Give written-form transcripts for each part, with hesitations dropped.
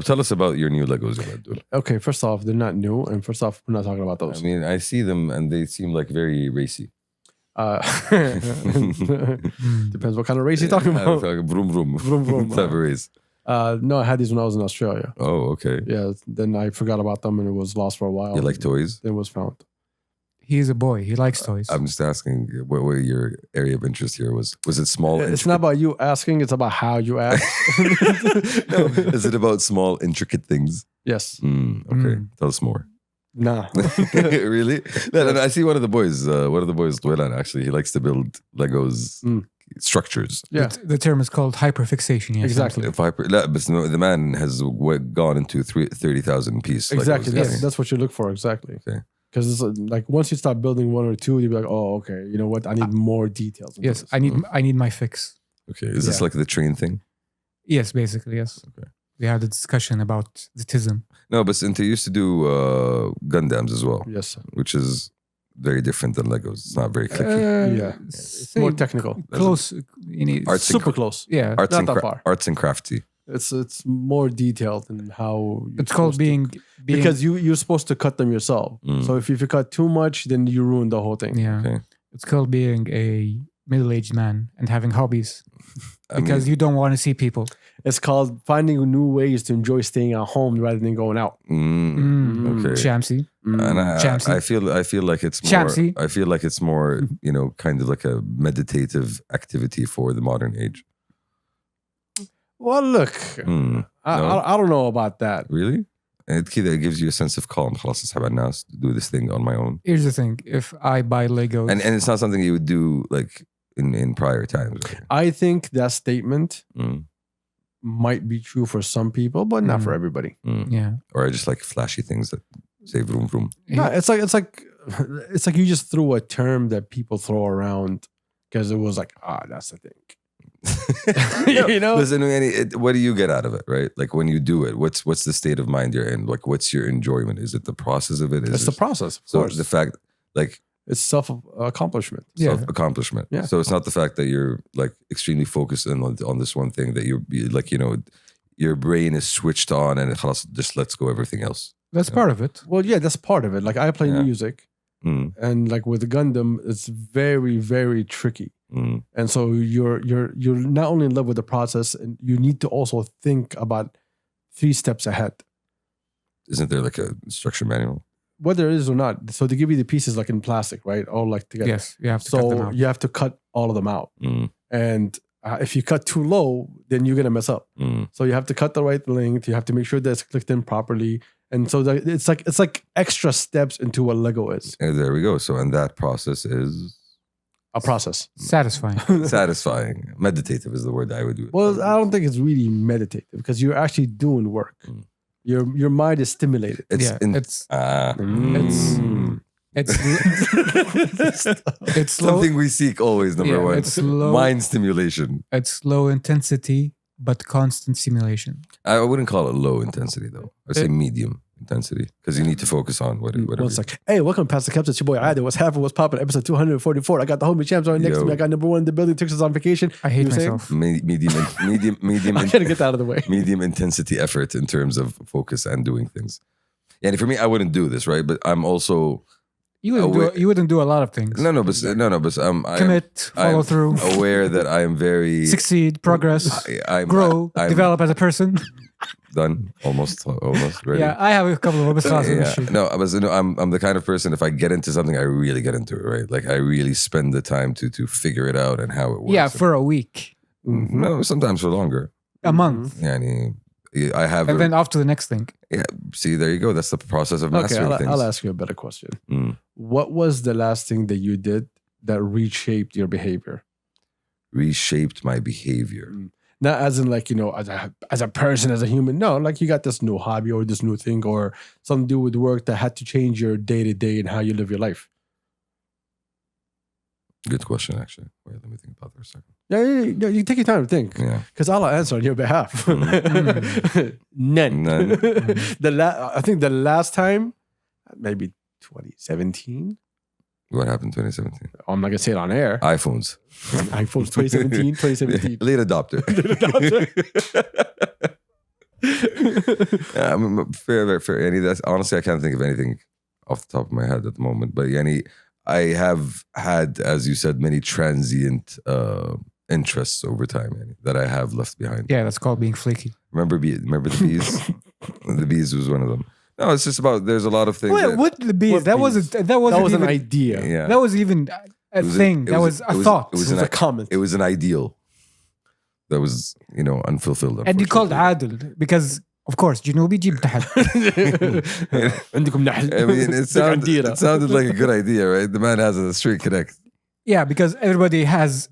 Tell us about your new Legos, Abdul. Okay, first off, they're not new, and first off, we're not talking about those. I mean, I see them and they seem like very racy. Depends what kind of race you're talking about. Vroom vroom. Vroom, vroom. Type of race. No, I had these when I was in Australia. Oh, okay. Yeah, then I forgot about them and it was lost for a while. You like toys? Then it was found. He's a boy. He likes toys. I'm just asking what your area of interest here was. Was it small? It's not about you asking, it's about how you ask. No, is it about small, intricate things? Yes. Okay, tell us more. Nah. Really? No, I see one of the boys, Dwelan, actually, he likes to build Legos structures. Yeah. The term is called hyperfixation. Yes. Exactly. But no, the man has gone into 30,000 piece. Exactly. Legos. That's what you look for. Exactly. Okay. Because it's like once you start building one or two, you'll be like, oh, okay, you know what? I need more details. Yes, this. I need my fix. Okay. Is this like the train thing? Yes, basically, yes. Okay. We had a discussion about the tism. No, but Sinta used to do Gundams as well. Yes, sir. Which is very different than Legos. It's not very clicky. Yeah. It's more technical. Close. Super close. Yeah. Arts not that far. Arts and crafty. It's more detailed in how it's called being because you're supposed to cut them yourself. So if you cut too much, then you ruin the whole thing. Yeah. Okay. It's called being a middle-aged man and having hobbies because you don't want to see people. It's called finding new ways to enjoy staying at home rather than going out. Okay. Shamsi. And Shamsi. I feel like it's more. Shamsi. I feel like it's more, kind of like a meditative activity for the modern age. Well, look, I don't know about that. Really? It gives you a sense of calm. خلاص أسحب على الناس to do this thing on my own. Here's the thing: if I buy Legos, And it's not something you would do like in prior times. Right? I think that statement might be true for some people, but not for everybody. yeah, Or I just like flashy things that say vroom vroom. No, it's like you just threw a term that people throw around because it was like, that's the thing. Listen, what do you get out of it, right? Like when you do it, what's the state of mind you're in? Like what's your enjoyment? Is it the process of it? It's the process. So course. the fact, like it's self-accomplishment. Self-accomplishment. Yeah. So it's not the fact that you're like extremely focused on this one thing that you're like, your brain is switched on and it just lets go everything else. that's part of it. Well, yeah, that's part of it. Like I play music and like with Gundam, it's very, very tricky. And so you're not only in love with the process, and you need to also think about 3 steps ahead. Isn't there like a instruction manual? Whether it is or not. So they give you the pieces like in plastic, right? All like together. Yes, you have to cut them out. You have to cut all of them out. And if you cut too low, then you're gonna mess up. So you have to cut the right length. You have to make sure that it's clicked in properly. And so it's like extra steps into what Lego is. And there we go. So and that process is A process. Satisfying. satisfying. Meditative is the word I would do. Well, I don't think it's really meditative because you're actually doing work. Your mind is stimulated. It's slow. Something we seek always, number one. It's slow. Mind stimulation. It's low intensity but constant stimulation. I wouldn't call it low intensity though. I'd say medium intensity because you need to focus on whatever. One sec. Hey, welcome past the Kabsa. It's your boy Ida. What's happening? What's popping? Episode 244. I got the homie champs right next to me. I got number 1 in the building. Texas on vacation. I hate myself. Medium. I'm gonna get that out of the way. Medium intensity effort in terms of focus and doing things. And for me, I wouldn't do this, right? But I'm also You wouldn't do a lot of things. But commit, follow through, aware that I am very succeed, progress, grow, develop as a person. Done, almost ready. Yeah, I have a couple of classes. I'm the kind of person. If I get into something, I really get into it, right? Like I really spend the time to figure it out and how it works. Yeah, for a week. No, sometimes for longer. A month. I have, and then off to the next thing. Yeah, see, there you go. That's the process of mastering things. I'll ask you a better question. What was the last thing that you did that reshaped your behavior? Reshaped my behavior. Not as in like, as a person, as a human. No, like you got this new hobby or this new thing or something to do with work that had to change your day-to-day and how you live your life. Good question, actually. Wait, let me think about that for a second. Yeah, you take your time to think. Yeah. Because I'll answer on your behalf. None. I think the last time, maybe 2017. What happened in 2017? I'm not going to say it on air. iPhones 2017. Late adopter. Yeah, I mean, fair. Yani, that's, honestly, I can't think of anything off the top of my head at the moment. But yani, I have had, as you said, many transient interests over time yani, that I have left behind. Yeah, that's called being flaky. Remember the bees? The bees was one of them. No, it's just about, there's a lot of things. Wait, what the bees? What That bees? wasn't was even, an idea. Yeah. That was even a thing. That was a thought. It was a comment. It was an ideal that was, unfulfilled. And you called Adil because, of course, Junubi جيب تحت. عندكم نحل. I mean, it sounded like a good idea, right? The man has a straight connect. Yeah, because everybody has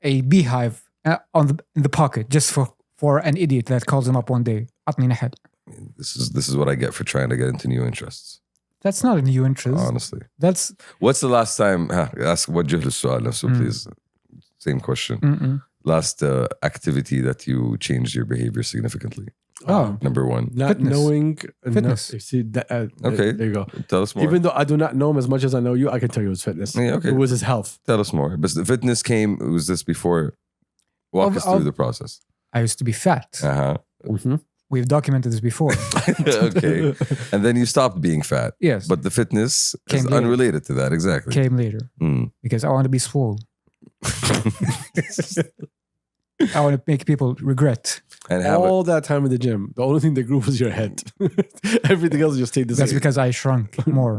a beehive in the pocket just for an idiot that calls him up one day. عطني نحل. This is what I get for trying to get into new interests. That's not a new interest. Honestly. That's. What's the last time? Ask what جهل السؤال نفسه, please. Same question. Last activity that you changed your behavior significantly. Number one. Not Fitness. knowing. Fitness. See, Okay. There you go. Tell us more. Even though I do not know him as much as I know you, I can tell you it was fitness. Yeah, okay. It was his health. Tell us more. But the fitness came, was this before? Walk us through the process. I used to be fat. Uh-huh. Mm-hmm. We've documented this before. Okay. And then you stopped being fat. Yes. But the fitness Came is later. unrelated to that. Exactly. Came later. Because I want to be swole. I want to make people regret. And have all that time in the gym, the only thing that grew was your head. Everything else just stayed the same. That's because I shrunk more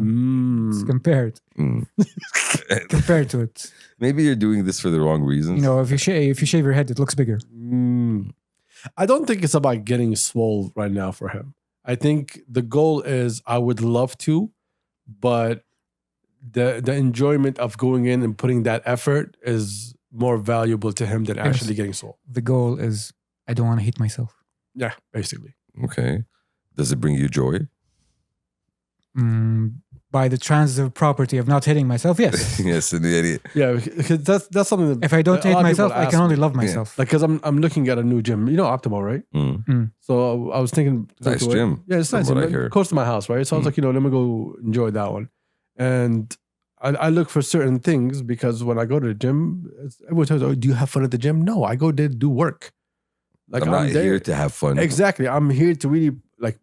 compared to it. Maybe you're doing this for the wrong reasons. If you shave your head, it looks bigger. I don't think it's about getting swole right now for him. I think the goal is I would love to, but the enjoyment of going in and putting that effort is more valuable to him than actually getting swole. The goal is I don't want to hate myself. Yeah, basically. Okay. Does it bring you joy? By the transitive property of not hating myself, yes. Yes, in the idiot. Yeah, because that's something that if I don't hate myself, I can only love myself. Like, because I'm looking at a new gym, Optimal, right? So I was thinking, nice gym. Yeah, it's nice. Close to my house, right? So I was like, let me go enjoy that one. And I look for certain things because when I go to the gym, everyone tells me, "Oh, do you have fun at the gym?" No, I go there to do work. Like I'm not here to have fun. Exactly. I'm here to really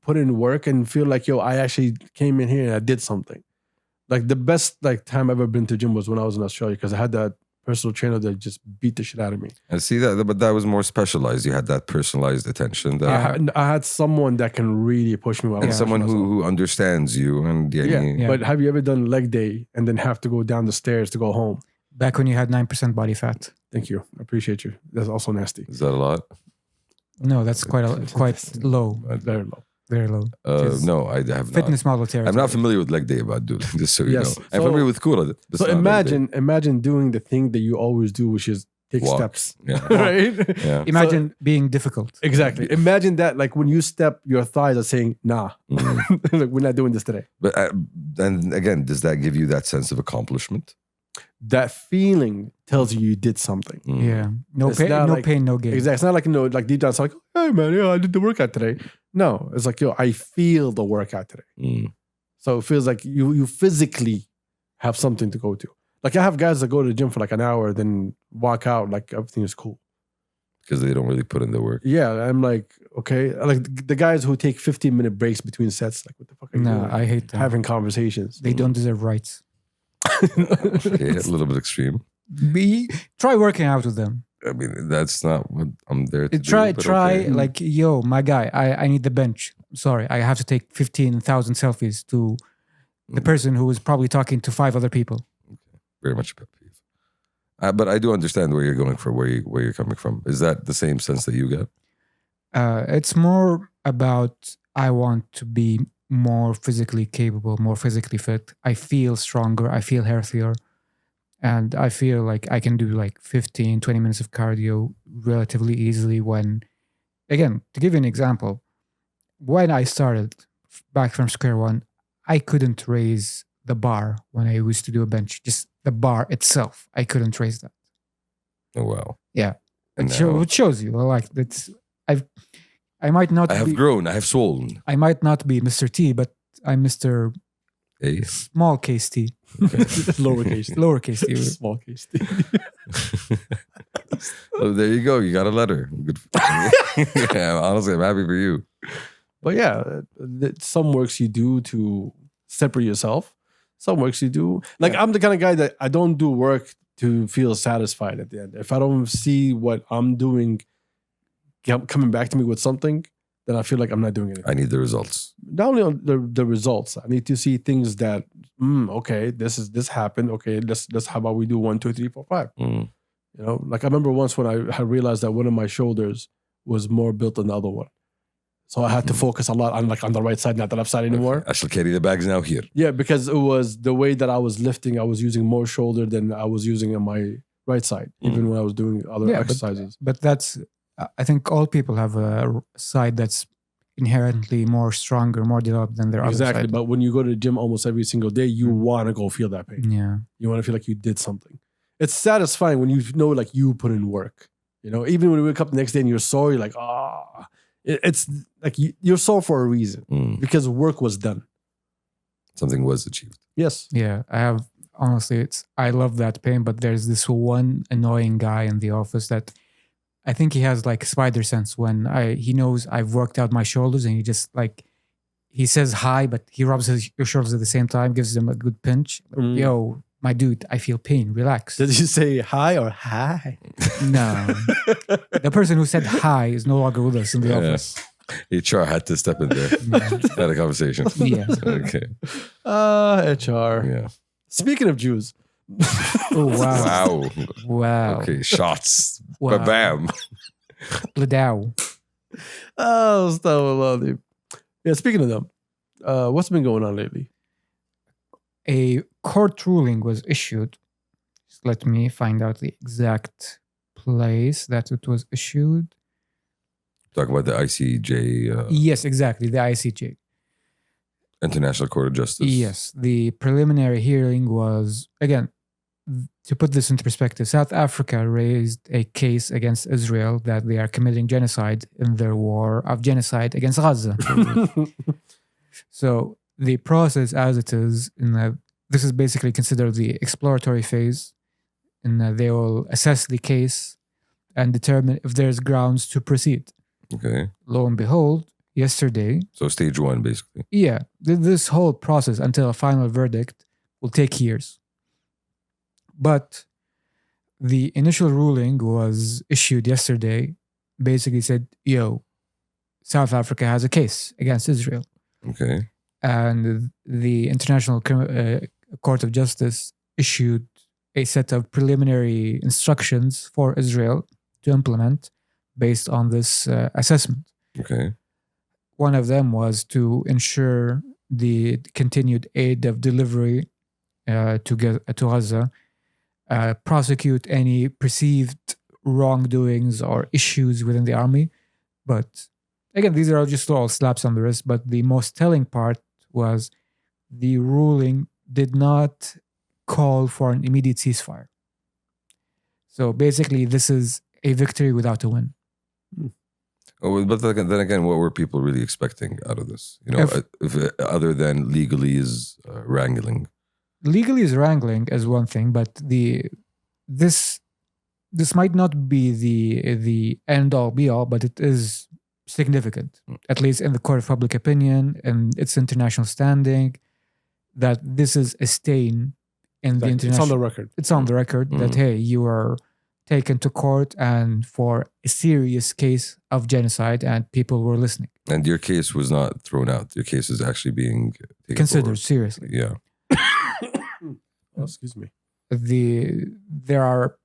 put in work and feel like, I actually came in here and I did something. Like the best time I've ever been to gym was when I was in Australia because I had that personal trainer that just beat the shit out of me. I see that, but that was more specialized. You had that personalized attention. That I had someone that can really push me. And someone who understands you. And yeah. But have you ever done leg day and then have to go down the stairs to go home? Back when you had 9% body fat. Thank you. I appreciate you. That's also nasty. Is that a lot? No, that's quite low. Very low. Very low. No, I have not. Fitness model territory. I'm not familiar with leg day about dude. Just so you know. I'm familiar with Kura. So imagine doing the thing that you always do, which is take steps. Yeah. Right? Yeah. Imagine being difficult. Exactly. Imagine that, when you step, your thighs are saying, nah. We're not doing this today. But and again, does that give you that sense of accomplishment? That feeling tells you did something. Yeah. No pain, no gain. Exactly. It's not like deep down, it's like, hey man, I did the workout today. No, it's like, I feel the workout today. So it feels like you physically have something to go to. Like I have guys that go to the gym for an hour, then walk out like everything is cool. Because they don't really put in the work. Yeah, I'm like, okay. Like the guys who take 15-minute breaks between sets, like what the fuck are you doing? I hate them. Having conversations. They don't deserve rights. Okay, a little bit extreme. Try working out with them. I mean, that's not what I'm there to try do. Try, like, yo, my guy, I need the bench. Sorry, I have to take 15,000 selfies to the person who is probably talking to 5 other people. Okay. Very much a pet peeve. But I do understand where you're going from, where you're coming from. Is that the same sense that you get? It's more about I want to be more physically capable, more physically fit. I feel stronger. I feel healthier. And I feel like I can do 15, 20 minutes of cardio relatively easily when, again, to give you an example, when I started back from square one, I couldn't raise the bar when I used to do a bench. Just the bar itself, I couldn't raise that. Oh, wow. Yeah. It shows you, I might not I have grown, I have swollen. I might not be Mr. T, but I'm Mr. A. Small case T. Okay. Lowercase T. Small case T. Oh, there you go. You got a letter. Good. Yeah, honestly, I'm happy for you. But yeah, some works you do to separate yourself. Some works you do. Like I'm the kind of guy that I don't do work to feel satisfied at the end. If I don't see what I'm doing coming back to me with something, then I feel like I'm not doing anything. I need the results. Not only on the results, I need to see things that, okay, this happened. Okay, let's how about we do 1, 2, 3, 4, 5. Mm. You know, like I remember once when I realized that one of my shoulders was more built than the other one. So I had to focus a lot on the right side, not the left side anymore. Okay. I shall carry the bags now here. Yeah, because it was the way that I was lifting, I was using more shoulder than I was using on my right side, even when I was doing other exercises. But that's, I think all people have a side that's inherently more stronger, more developed than their other side. Exactly. But when you go to the gym almost every single day, you want to go feel that pain. Yeah. You want to feel like you did something. It's satisfying when you know like you put in work. You know, even when you wake up the next day and you're sore, you're like, it's like you're sore for a reason because work was done. Something was achieved. Yes. Yeah. I love that pain, but there's this one annoying guy in the office that I think he has like spider sense when he knows I've worked out my shoulders and he just like, he says hi, but he rubs your shoulders at the same time, gives them a good pinch. Yo, my dude, I feel pain. Relax. Did you say hi or hi? No. The person who said hi is no longer with us in the office. HR had to step in there. Had a conversation. Yeah. Okay. HR. Yeah. Speaking of Jews. Oh, wow. Wow. Wow. Okay. Shots. Wow. Bam. Bladau. Oh, stop. Yeah, speaking of them, what's been going on lately? A court ruling was issued. Just let me find out the exact place that it was issued. Talk about the ICJ. Yes, exactly. The ICJ. International Court of Justice. Yes. The preliminary hearing was, again, to put this into perspective, South Africa raised a case against Israel that they are committing genocide in their war of genocide against Gaza. So the process as it is, this is basically considered the exploratory phase, and they will assess the case and determine if there's grounds to proceed. Okay. Lo and behold, yesterday... So stage 1, basically. Yeah. This whole process until a final verdict will take years. But the initial ruling was issued yesterday, basically said, South Africa has a case against Israel. Okay. And the International Court of Justice issued a set of preliminary instructions for Israel to implement based on this assessment. Okay. One of them was to ensure the continued aid of delivery to Gaza, prosecute any perceived wrongdoings or issues within the army. But again, these are just all slaps on the wrist. But the most telling part was the ruling did not call for an immediate ceasefire. So basically, this is a victory without a win. Oh, but then again, what were people really expecting out of this? If other than legally is wrangling. Legally is wrangling as one thing, but this might not be the end all be all, but it is significant, at least in the court of public opinion and its international standing, that this is a stain in the international. It's on the record. It's on the record that, hey, you are taken to court and for a serious case of genocide and people were listening. And your case was not thrown out. Your case is actually being taken considered forward. Seriously. Yeah. Oh, excuse me. There are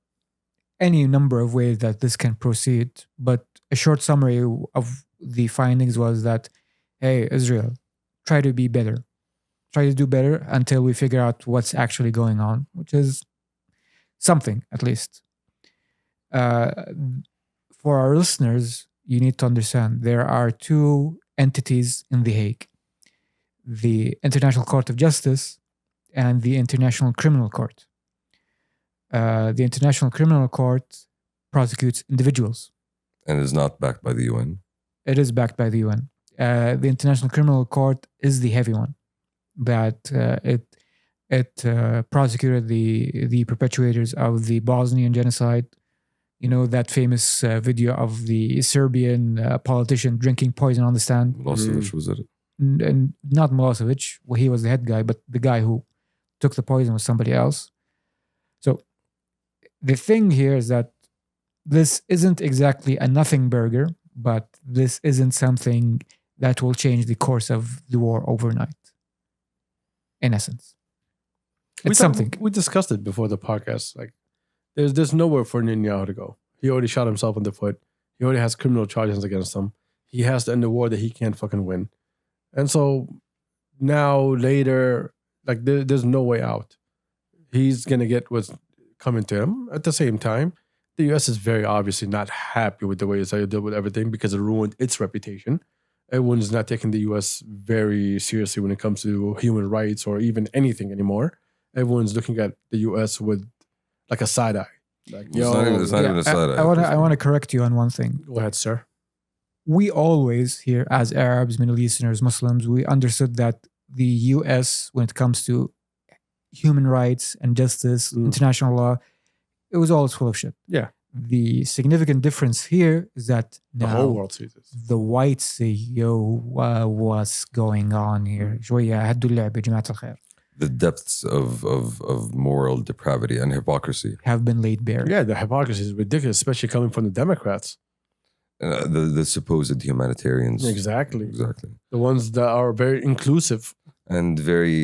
any number of ways that this can proceed, but a short summary of the findings was that, hey, Israel, try to be better. Try to do better until we figure out what's actually going on, which is something, at least. For our listeners, you need to understand there are two entities in The Hague: the International Court of Justice and the International Criminal Court. The International Criminal Court prosecutes individuals. And is not backed by the UN. It is backed by the UN. The International Criminal Court is the heavy one, that it prosecuted the perpetrators of the Bosnian genocide, You know, that famous video of the Serbian politician drinking poison on the stand? Milosevic, was it? And not Milosevic. Well, he was the head guy, but the guy who took the poison was somebody else. So the thing here is that this isn't exactly a nothing burger, but this isn't something that will change the course of the war overnight. In essence, it's something we discussed it before the podcast. Like, there's nowhere for Netanyahu to go. He already shot himself in the foot. He already has criminal charges against him. He has to end a war that he can't fucking win. And so now later, like there's no way out. He's gonna get what's coming to him. At the same time, the U.S. is very obviously not happy with the way Israel dealt with everything because it ruined its reputation. Everyone's not taking the U.S. very seriously when it comes to human rights or even anything anymore. Everyone's looking at the U.S. with like a side eye. Like, It's not even a side eye. I want to correct you on one thing. Go ahead, sir. We always here, as Arabs, Middle Easterners, Muslims, we understood that the U.S., when it comes to human rights and justice, international law, it was always full of shit. Yeah. The significant difference here is that The now whole world sees this. the whites say, yo, what's going on here? شوية هدوا اللعبة جماعة الخير. The depths of moral depravity and hypocrisy Have been laid bare. Yeah, the hypocrisy is ridiculous, especially coming from the Democrats. the supposed humanitarians. Exactly. Exactly. The ones that are very inclusive. And very,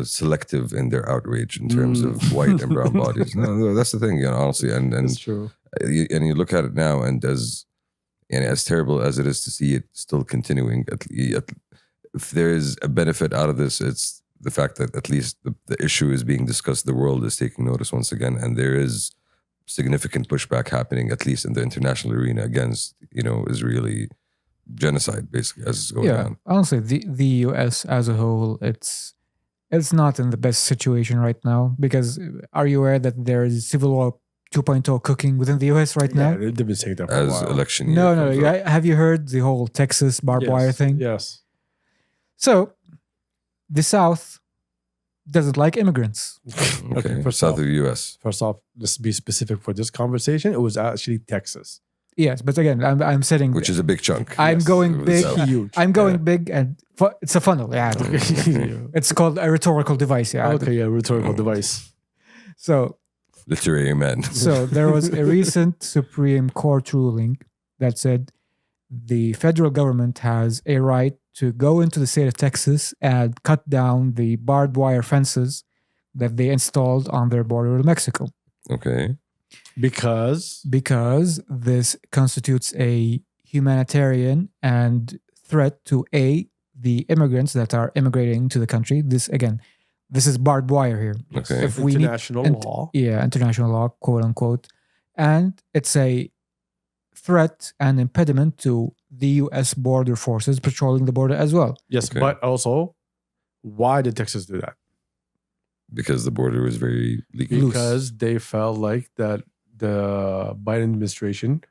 selective in their outrage in terms of white and brown bodies. No, that's the thing, honestly. And That's true. you look at it now, and as terrible as it is to see it still continuing, if there is a benefit out of this, it's the fact that at least the issue is being discussed. The world is taking notice once again, and there is significant pushback happening, at least in the international arena, against Israeli genocide, basically, as it's going on. Honestly, the US as a whole, it's not in the best situation right now, because are you aware that there is civil war 2.0 cooking within the US right now? Yeah, they've been saying that for a As while. election year No. comes up. Have you heard the whole Texas barbed wire thing? Yes. So, the South doesn't like immigrants. Okay, First south off, of the US. let's be specific for this conversation. It was actually Texas. Yes, but again, I'm setting. Which is a big chunk. I'm Yes, going of the big. South. Huge. I'm going big, and it's a funnel. Yeah, it's called a rhetorical device. Yeah. Okay, yeah, rhetorical device. So Literary man. So there was a recent Supreme Court ruling that said the federal government has a right to go into the state of Texas and cut down the barbed wire fences that they installed on their border with Mexico. Okay. Because this constitutes a humanitarian and threat to the immigrants that are immigrating to the country. This is barbed wire here. Okay. If we international law. Yeah, international law, quote unquote. And it's a threat and impediment to the U.S. border forces patrolling the border as well. Yes, Okay. but also, why did Texas do that? Because the border was very leaky. Because they felt like that the Biden administration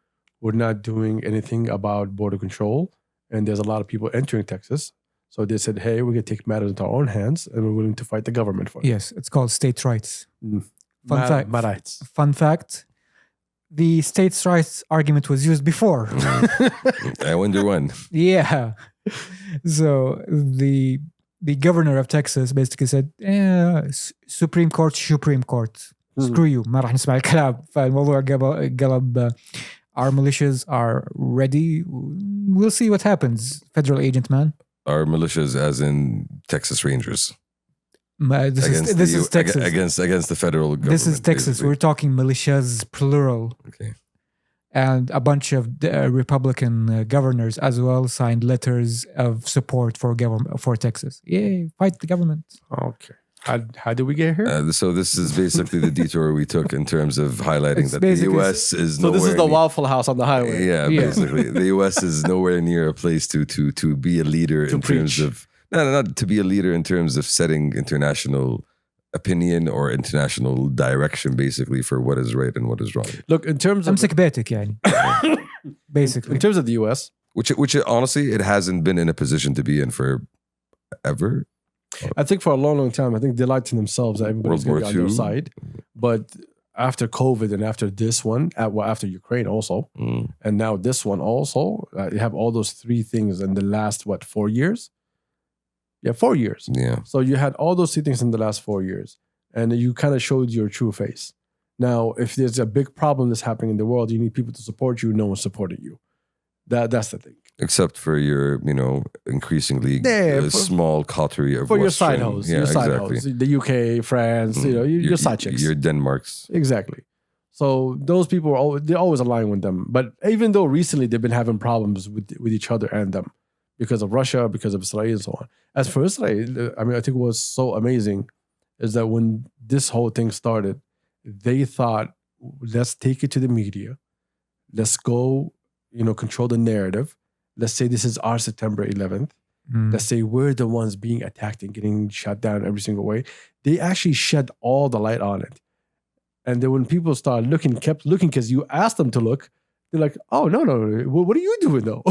were not doing anything about border control, and there's a lot of people entering Texas. So they said, hey, we're going to take matters into our own hands, and we're willing to fight the government for it. Yes, it's called states' rights. My rights. Fun fact, the states' rights argument was used before. I wonder when. Yeah. So the governor of Texas basically said, Supreme Court. Screw you. ما راح نسمع الكلام. فالموضوع قلب. Our militias are ready. We'll see what happens. Federal agent, man. Our militias, as in Texas Rangers. This is Texas. Against the federal government. This is Texas. basically. We're talking militias, plural. Okay. And a bunch of Republican governors as well signed letters of support for Texas. Yay, fight the government. Okay. How did we get here? So this is basically the detour we took in terms of highlighting It's that the basically- U.S. is So nowhere this is the near- Waffle House on the highway. Yeah, Yeah. basically, the U.S. is nowhere near a place to be a leader To in terms preach. of not to be a leader in terms of setting international opinion or international direction, basically, for what is right and what is wrong. Look, in terms of امسك بيتك يعني. Basically. in terms of the U.S., Which honestly, it hasn't been in a position to be in for ever. I think for a long, long time, I think they lied to themselves that everybody's going World to be War on their II. side. But after COVID and after this one, after Ukraine also, and now this one also, you have all those three things in the last, 4 years? Yeah, 4 years. Yeah. So you had all those three things in the last 4 years, and you kind of showed your true face. Now, if there's a big problem that's happening in the world, you need people to support you. No one's supporting you. That's the thing. Except for your, increasingly small coterie of for your Western, side hoes, yeah, your side exactly. hoes, the UK, France, your side chicks, your Denmarks. Exactly. So those people they're always aligning with them. But even though recently they've been having problems with each other and them because of Russia, because of Israel, and so on. As for Israel, I think what was so amazing is that when this whole thing started, they thought, let's take it to the media, let's go, control the narrative. Let's say this is our September 11th. Let's say we're the ones being attacked and getting shut down every single way. They actually shed all the light on it. And then when people kept looking, because you asked them to look, they're like, oh, no. What are you doing, though?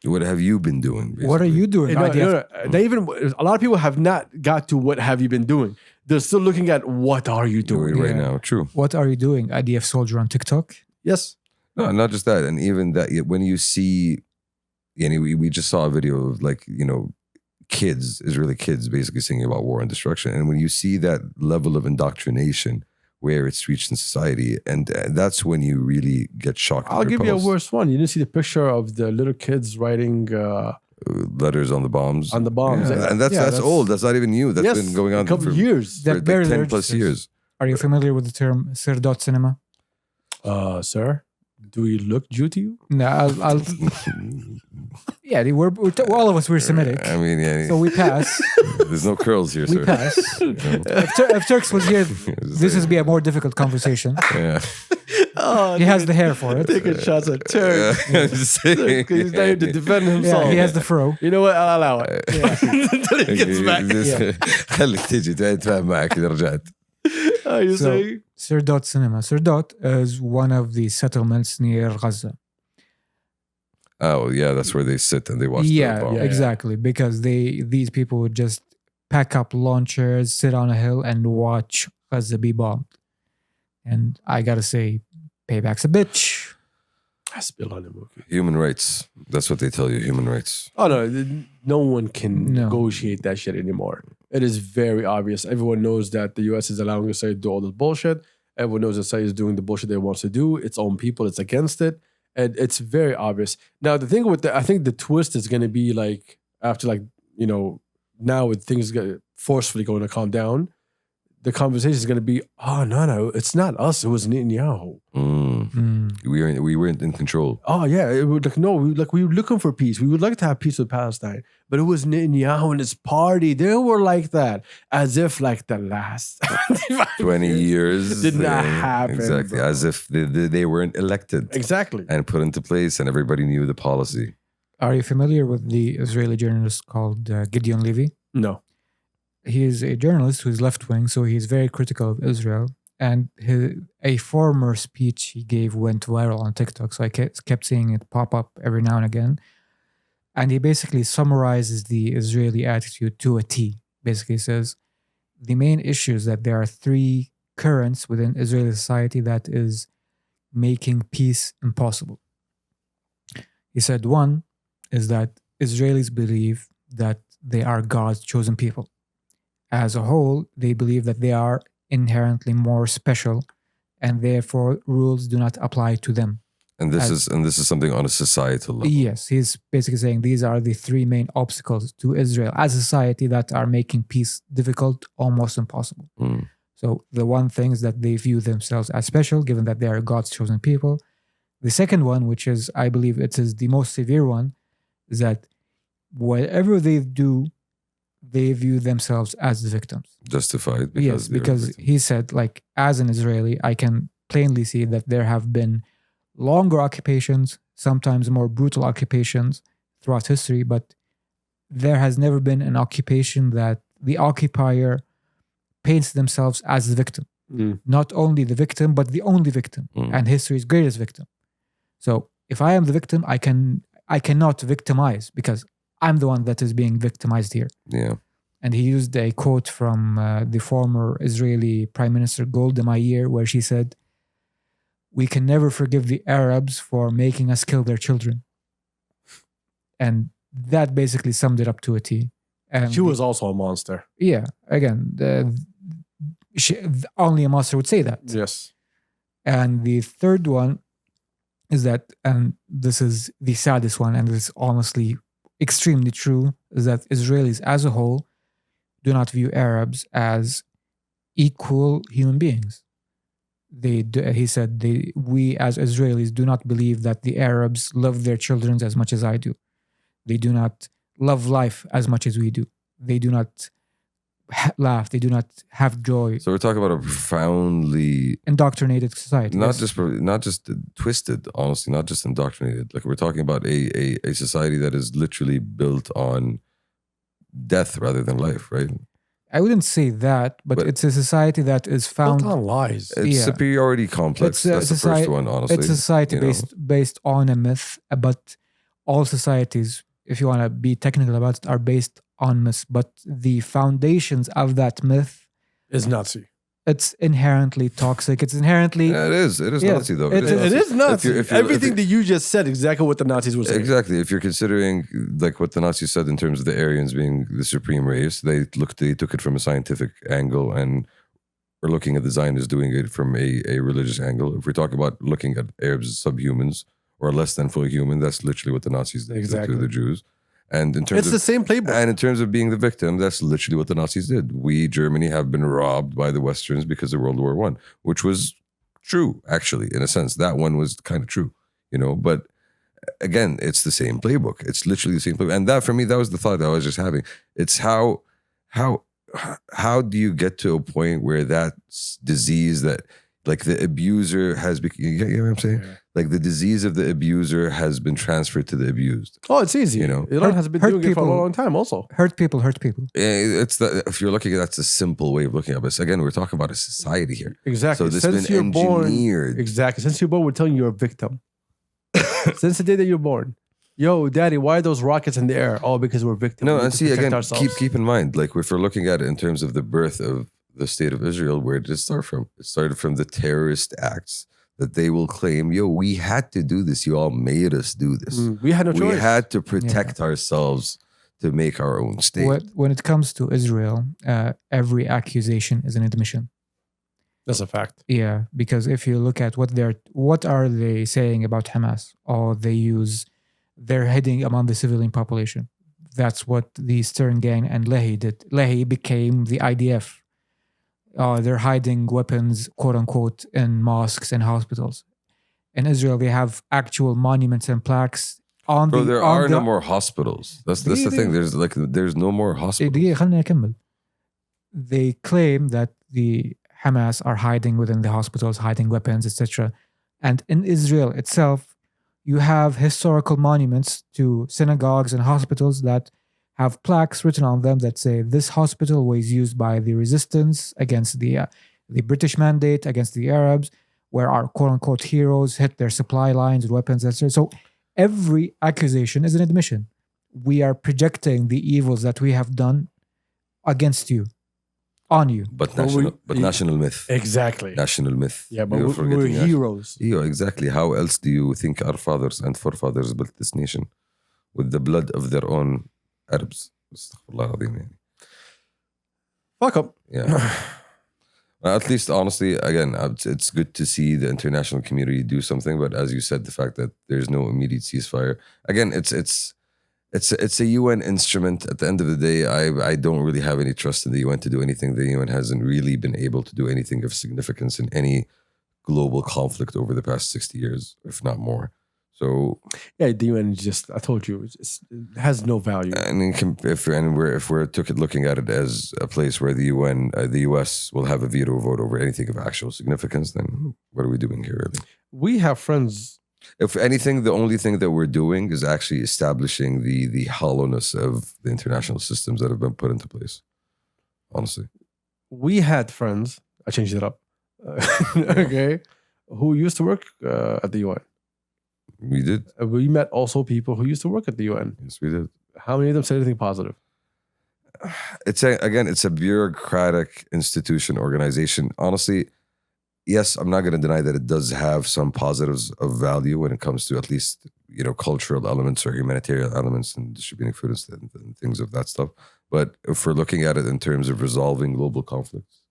What have you been doing? Basically? What are you doing? A lot of people have not got to what have you been doing. They're still looking at what are you doing right now. True. What are you doing? IDF soldier on TikTok? Yes. No, not just that. And even that, when you see, we just saw a video of Israeli kids basically singing about war and destruction. And when you see that level of indoctrination where it's reached in society, and that's when you really get shocked. I'll give you a worse one. You didn't see the picture of the little kids writing letters on the bombs. Yeah. And that's old. That's not even new. That's been going on a couple for years. For 10 plus years. Are you familiar with the term Sirdot cinema? Sir? Do we look Jew to you? No, I'll yeah, all of us were Semitic. I mean, yeah. So we pass. There's no curls here, sir. We pass. If Turks was here, this would be a more difficult conversation. Yeah. He has the hair for it. Taking shots at Turk. He's not here to defend himself. Yeah, he has the fro. You know what? I'll allow it. Until he gets back. خليك تيجي تتفاهم معك إذا رجعت. You say? Sirdot cinema. Sirdot is one of the settlements near Gaza. Oh yeah, that's where they sit and they watch. Exactly. Because these people would just pack up launchers, sit on a hill, and watch Gaza be bombed. And I gotta say, payback's a bitch. I spill on the movie. Human rights. That's what they tell you. Human rights. Oh no, no one can negotiate that shit anymore. It is very obvious. Everyone knows that the U.S. is allowing Israel to do all this bullshit. Everyone knows Israel is doing the bullshit they wants to do. Its own people, it's against it. And it's very obvious. Now, the thing with I think the twist is going to be after now with things forcefully going to calm down, the conversation is going to be, oh, no, it's not us. It was Netanyahu. We weren't in control. Oh, yeah. It would, we were looking for peace. We would like to have peace with Palestine. But it was Netanyahu and his party. They were like that. As if the last 20 years did not happen. Exactly. Bro. As if they weren't elected. Exactly. And put into place and everybody knew the policy. Are you familiar with the Israeli journalist called Gideon Levy? No. He is a journalist who's left-wing, so he's very critical of Israel. And a former speech he gave went viral on TikTok, so I kept seeing it pop up every now and again. And he basically summarizes the Israeli attitude to a T. Basically says, the main issue is that there are three currents within Israeli society that is making peace impossible. He said one is that Israelis believe that they are God's chosen people. As a whole, they believe that they are inherently more special, and therefore rules do not apply to them. And this is something on a societal level. Yes, he's basically saying these are the three main obstacles to Israel as a society that are making peace difficult, almost impossible. So the one thing is that they view themselves as special, given that they are God's chosen people. The second one, which is, I believe it is the most severe one, is that whatever they do, they view themselves as the victims. Justified. Because he said, as an Israeli, I can plainly see that there have been longer occupations, sometimes more brutal occupations throughout history, but there has never been an occupation that the occupier paints themselves as the victim. Not only the victim, but the only victim, and history's greatest victim. So if I am the victim, I cannot victimize because I'm the one that is being victimized here. Yeah. And he used a quote from the former Israeli Prime Minister Golda Meir, where she said, we can never forgive the Arabs for making us kill their children. And that basically summed it up to a T. And she was also a monster. Yeah, again, only a monster would say that. Yes. And the third one is that, and this is the saddest one, and it's honestly extremely true, is that Israelis as a whole do not view Arabs as equal human beings. He said, we as Israelis do not believe that the Arabs love their children as much as I do. They do not love life as much as we do. They do not laugh. They do not have joy. So we're talking about a profoundly indoctrinated society. Not just twisted, honestly, not just indoctrinated. Like we're talking about a society that is literally built on death rather than life, right? I wouldn't say that, but it's a society that is found built on lies. It's superiority complex. That's the first one, honestly. It's a society based on a myth, but all societies, if you want to be technical about it, are based on myths. But the foundations of that myth is Nazi. It's inherently toxic. It's inherently... Yeah, it is. It is Nazi, though. It is Nazi. Everything that you just said, exactly what the Nazis were saying. Exactly. If you're considering like what the Nazis said in terms of the Aryans being the supreme race, they took it from a scientific angle, and we're looking at the Zionists doing it from a religious angle. If we're talking about looking at Arabs as subhumans or less than fully human, that's literally what the Nazis did to the Jews. And in terms it's the same playbook. And in terms of being the victim, that's literally what the Nazis did. We, Germany, have been robbed by the Westerns because of World War I, which was true, actually, in a sense. That one was kind of true, But again, it's the same playbook. It's literally the same playbook. And that, for me, that was the thought that I was just having. It's how do you get to a point where that disease that, like the abuser has become, you know what I'm saying? Yeah. Like the disease of the abuser has been transferred to the abused. Oh, it's easy. Iran has been doing it for a long time also. Hurt people. If you're looking at that's a simple way of looking at it. Again, we're talking about a society here. Exactly. So this has been engineered. Exactly. Since you're born, we're telling you you're a victim. Since the day that you're born. Yo, daddy, why are those rockets in the air? Oh, because we're victims. No, and see, again, keep in mind, like if we're looking at it in terms of the birth of the state of Israel, where did it start from? It started from the terrorist acts that they will claim, yo, we had to do this. You all made us do this. We had no choice. We had to protect ourselves to make our own state. When it comes to Israel, every accusation is an admission. That's a fact. Yeah, because if you look at what are they saying about Hamas? Oh, they're hiding among the civilian population. That's what the Stern Gang and Lehi did. Lehi became the IDF. They're hiding weapons, quote unquote, in mosques and hospitals. In Israel, they have actual monuments and plaques on the. There are no more hospitals. That's the thing. There's no more hospitals. They claim that the Hamas are hiding within the hospitals, hiding weapons, etc. And in Israel itself, you have historical monuments to synagogues and hospitals that have plaques written on them that say this hospital was used by the resistance against the British mandate, against the Arabs, where our quote-unquote heroes hit their supply lines with weapons, etc. So every accusation is an admission. We are projecting the evils that we have done against you, on you. But national myth. Exactly. National myth. Yeah, but we're heroes. Yeah, exactly. How else do you think our fathers and forefathers built this nation? With the blood of their own Arabs. Fuck up. Yeah. At least, honestly, again, it's good to see the international community do something. But as you said, the fact that there's no immediate ceasefire. Again, it's a UN instrument. At the end of the day, I don't really have any trust in the UN to do anything. The UN hasn't really been able to do anything of significance in any global conflict over the past 60 years, if not more. So yeah, the UN I told you, it has no value. And if we're looking at it as a place where the UN, the US will have a veto vote over anything of actual significance, then what are we doing here really? We have friends. If anything, the only thing that we're doing is actually establishing the hollowness of the international systems that have been put into place. Honestly, we had friends. I changed it up. Okay, who used to work at the UN. We did. We met also people who used to work at the UN. Yes, we did. How many of them said anything positive? It's a bureaucratic institution, organization. Honestly, yes, I'm not going to deny that it does have some positives of value when it comes to at least, cultural elements or humanitarian elements and distributing food and things of that stuff. But if we're looking at it in terms of resolving global conflicts,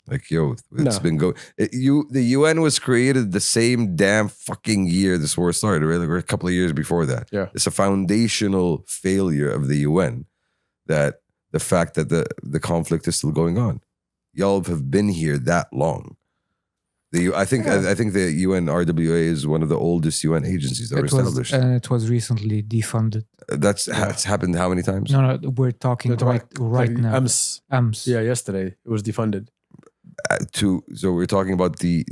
it's been going. The UN was created the same damn fucking year this war started, right? Like, we're a couple of years before that. Yeah. It's a foundational failure of the UN that the fact that the conflict is still going on. Y'all have been here that long. I think the UN RWA is one of the oldest UN agencies that were established. And it was recently defunded. It's happened how many times? No, we're talking right now. AMS. Yeah, yesterday it was defunded. So we're talking about the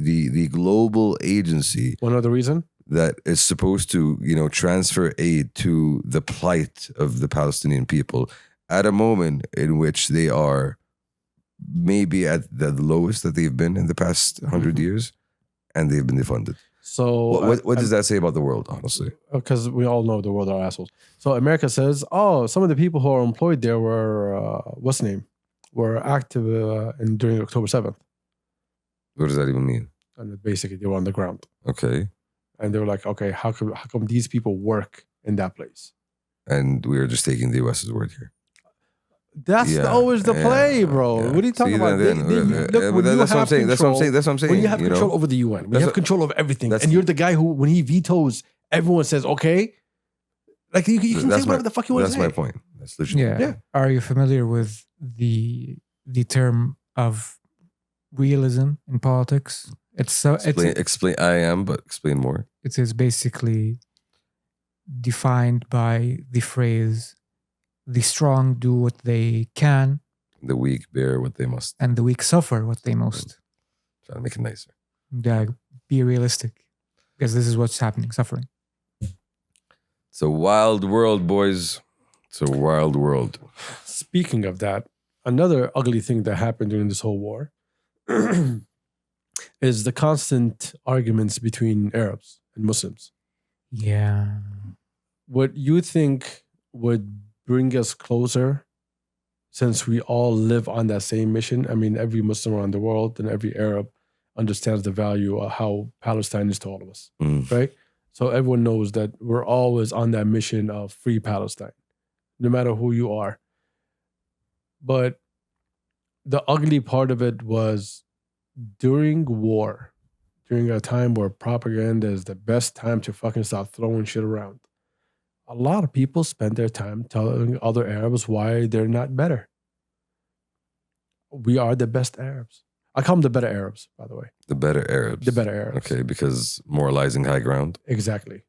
global agency. One other reason that is supposed to transfer aid to the plight of the Palestinian people at a moment in which they are maybe at the lowest that they've been in the past 100 years, and they've been defunded. So what does that say about the world, honestly? Because we all know the world are assholes. So America says, some of the people who are employed there were were active during October 7th. What does that even mean? And basically, they were on the ground. Okay. And they were like, okay, how come these people work in that place? And we are just taking the US's word here. That's always the play, bro. Yeah. What are you talking about? That's what I'm saying. When you have control over the UN, when you have control over everything, and you're the guy who, when he vetoes, everyone says, okay. Like, you can say whatever the fuck you want to say. That's my point. That's literally yeah. Are you familiar with the term of realism in politics? Explain. I am, but explain more. It is basically defined by the phrase, the strong do what they can, the weak bear what they must, and the weak suffer what they must. Trying to make it nicer. Yeah, be realistic, because this is what's happening, suffering. It's a wild world, boys. It's a wild world. Speaking of that, another ugly thing that happened during this whole war is the constant arguments between Arabs and Muslims. Yeah. What you think would bring us closer, since we all live on that same mission? I mean, every Muslim around the world and every Arab understands the value of how Palestine is to all of us, right? So everyone knows that we're always on that mission of free Palestine, no matter who you are. But the ugly part of it was during war, during a time where propaganda is the best time to fucking stop throwing shit around, a lot of people spend their time telling other Arabs why they're not better. We are the best Arabs. I call them the better Arabs, by the way. The better Arabs. The better Arabs. Okay, because moralizing high ground. Exactly.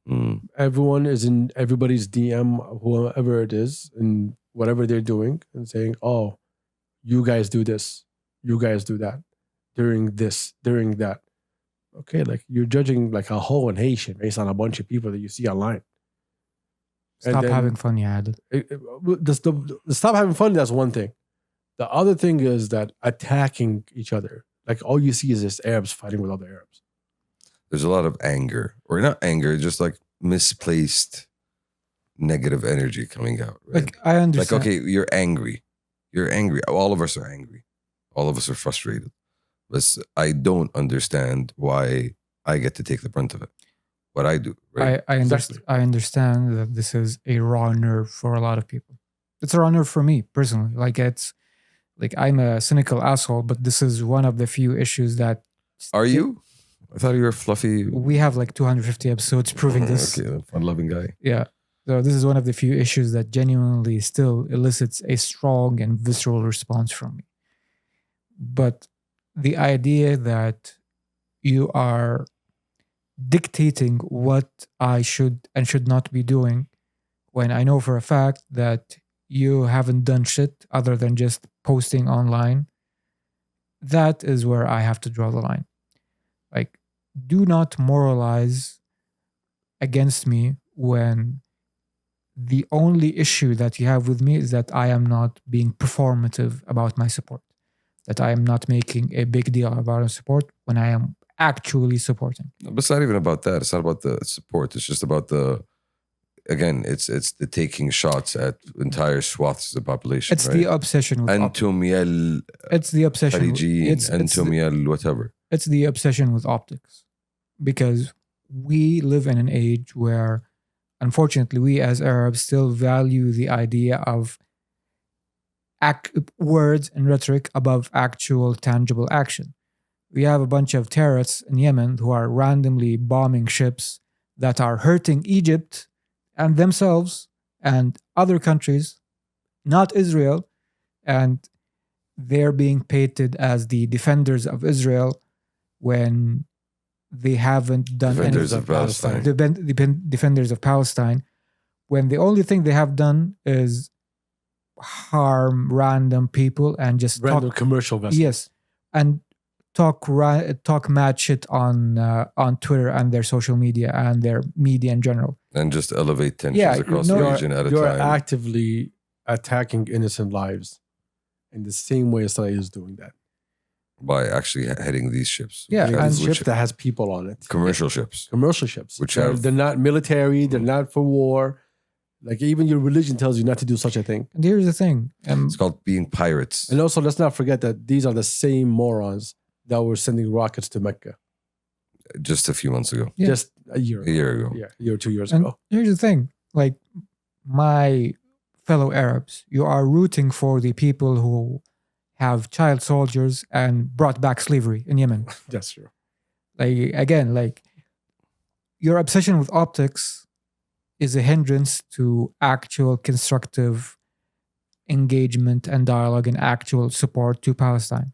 Everyone is in everybody's DM, whoever it is, and whatever they're doing, and saying, oh, you guys do this, you guys do that, during this, during that. Okay, like, you're judging like a whole nation based on a bunch of people that you see online. Stop having fun, yeah. Stop having fun, that's one thing. The other thing is that attacking each other. Like, all you see is just Arabs fighting with other Arabs. There's a lot of anger, or not anger, just like misplaced negative energy coming out. Right? Like, I understand. Like, okay, you're angry. You're angry. All of us are angry. All of us are frustrated. But I don't understand why I get to take the brunt of it. What I do. Right? I understand that this is a raw nerve for a lot of people. It's a raw nerve for me personally. Like, it's like, I'm a cynical asshole, but this is one of the few issues that. Are you? I thought you were fluffy. We have like 250 episodes proving this. Okay, fun-loving guy. Yeah. So this is one of the few issues that genuinely still elicits a strong and visceral response from me. But the idea that you are dictating what I should and should not be doing, when I know for a fact that you haven't done shit other than just posting online, that is where I have to draw the line. Like, do not moralize against me when the only issue that you have with me is that I am not being performative about my support, that I am not making a big deal about my support when I am actually supporting. But it's not even about that. It's not about the support. It's just about it's the taking shots at entire swaths of the population. It's right? The obsession with Antum yal it's the obsession. Kharijin, Antum yal whatever. It's the obsession with optics. Because we live in an age where, unfortunately, we as Arabs still value the idea of words and rhetoric above actual tangible action. We have a bunch of terrorists in Yemen who are randomly bombing ships that are hurting Egypt and themselves and other countries, not Israel. And they're being painted as the defenders of Israel when they haven't done Defenders anything. of Palestine. Defenders of Palestine, when the only thing they have done is harm random people and just Random talk commercial vessels. Yes, and talk mad shit on Twitter and their social media and their media in general. And just elevate tensions across the region at a You're time. actively attacking innocent lives in the same way Israel is doing that. By actually heading these ships. Yeah, And and ships that has people on it. Commercial ships. Commercial ships. Which they're not military. They're not for war. Like even your religion tells you not to do such a thing. And here's the thing. It's called being pirates. And also, let's not forget that these are the same morons that were sending rockets to Mecca Just a few months ago. Yeah. just a year ago. Yeah, a year or 2 years And ago. here's the thing. Like, my fellow Arabs, you are rooting for the people who have child soldiers and brought back slavery in Yemen. That's true. Like, again, like, your obsession with optics is a hindrance to actual constructive engagement and dialogue and actual support to Palestine.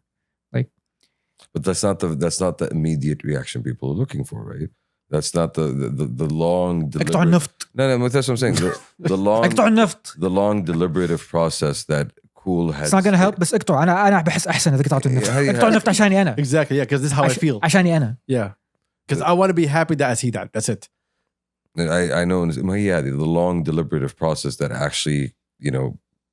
But that's not the immediate reaction people are looking for, right? That's not the long اقطع النفط. No, that's what I'm saying. The long اقطع النفط. the long deliberative process that Cool had. It's not gonna help بس اقطع. أنا بحس أحسن إذا قطعت النفط. اقطع النفط عشاني أنا. Exactly, yeah, because this is how I feel. عشاني أنا. Yeah. Because I want to be happy that I see that. That's it. I know, yeah, the long deliberative process that actually,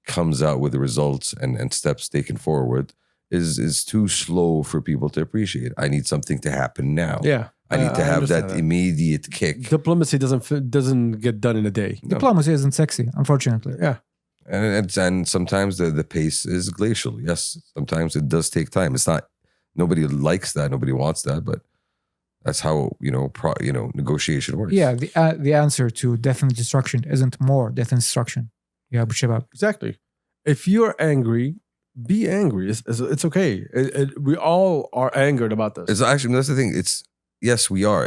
comes out with the results and steps taken forward is too slow for people to appreciate. I need something to happen now. Yeah. I need to have that understand immediate kick. Diplomacy doesn't get done in a day. No. Diplomacy isn't sexy, unfortunately. Yeah. And sometimes the pace is glacial. Yes, sometimes it does take time. It's not, nobody likes that, nobody wants that, but that's how negotiation works. Yeah, the answer to death and destruction isn't more death and destruction. Yeah, Abu Shabab. Exactly. If you're angry, be angry. It's okay. We all are angered about this. It's actually, that's the thing. Yes, we are,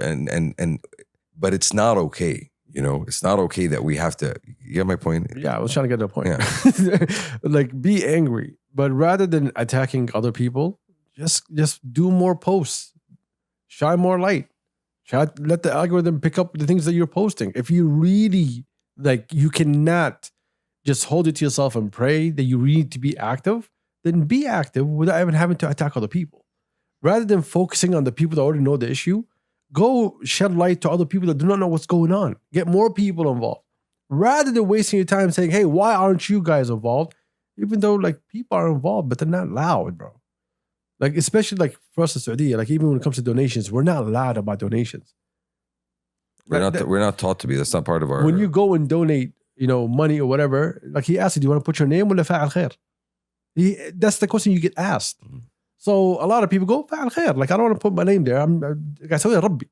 but it's not okay. It's not okay that we have to. You get my point? Yeah, I was trying to get to a point. Yeah. Like, be angry, but rather than attacking other people, just do more posts, shine more light, let the algorithm pick up the things that you're posting. If you really you cannot just hold it to yourself and pray that you really need to be active, then be active without even having to attack other people. Rather than focusing on the people that already know the issue, go shed light to other people that do not know what's going on. Get more people involved. Rather than wasting your time saying, hey, why aren't you guys involved? Even though people are involved, but they're not loud, bro. Especially for us in Saudi, even when it comes to donations, we're not loud about donations. We're not taught to be. That's not part of our. When you go and donate, money or whatever, he asks you, do you want to put your name ولا فاعل خير? That's the question you get asked. Mm-hmm. So a lot of people go فاعل خير. I don't want to put my name there. I say ربي.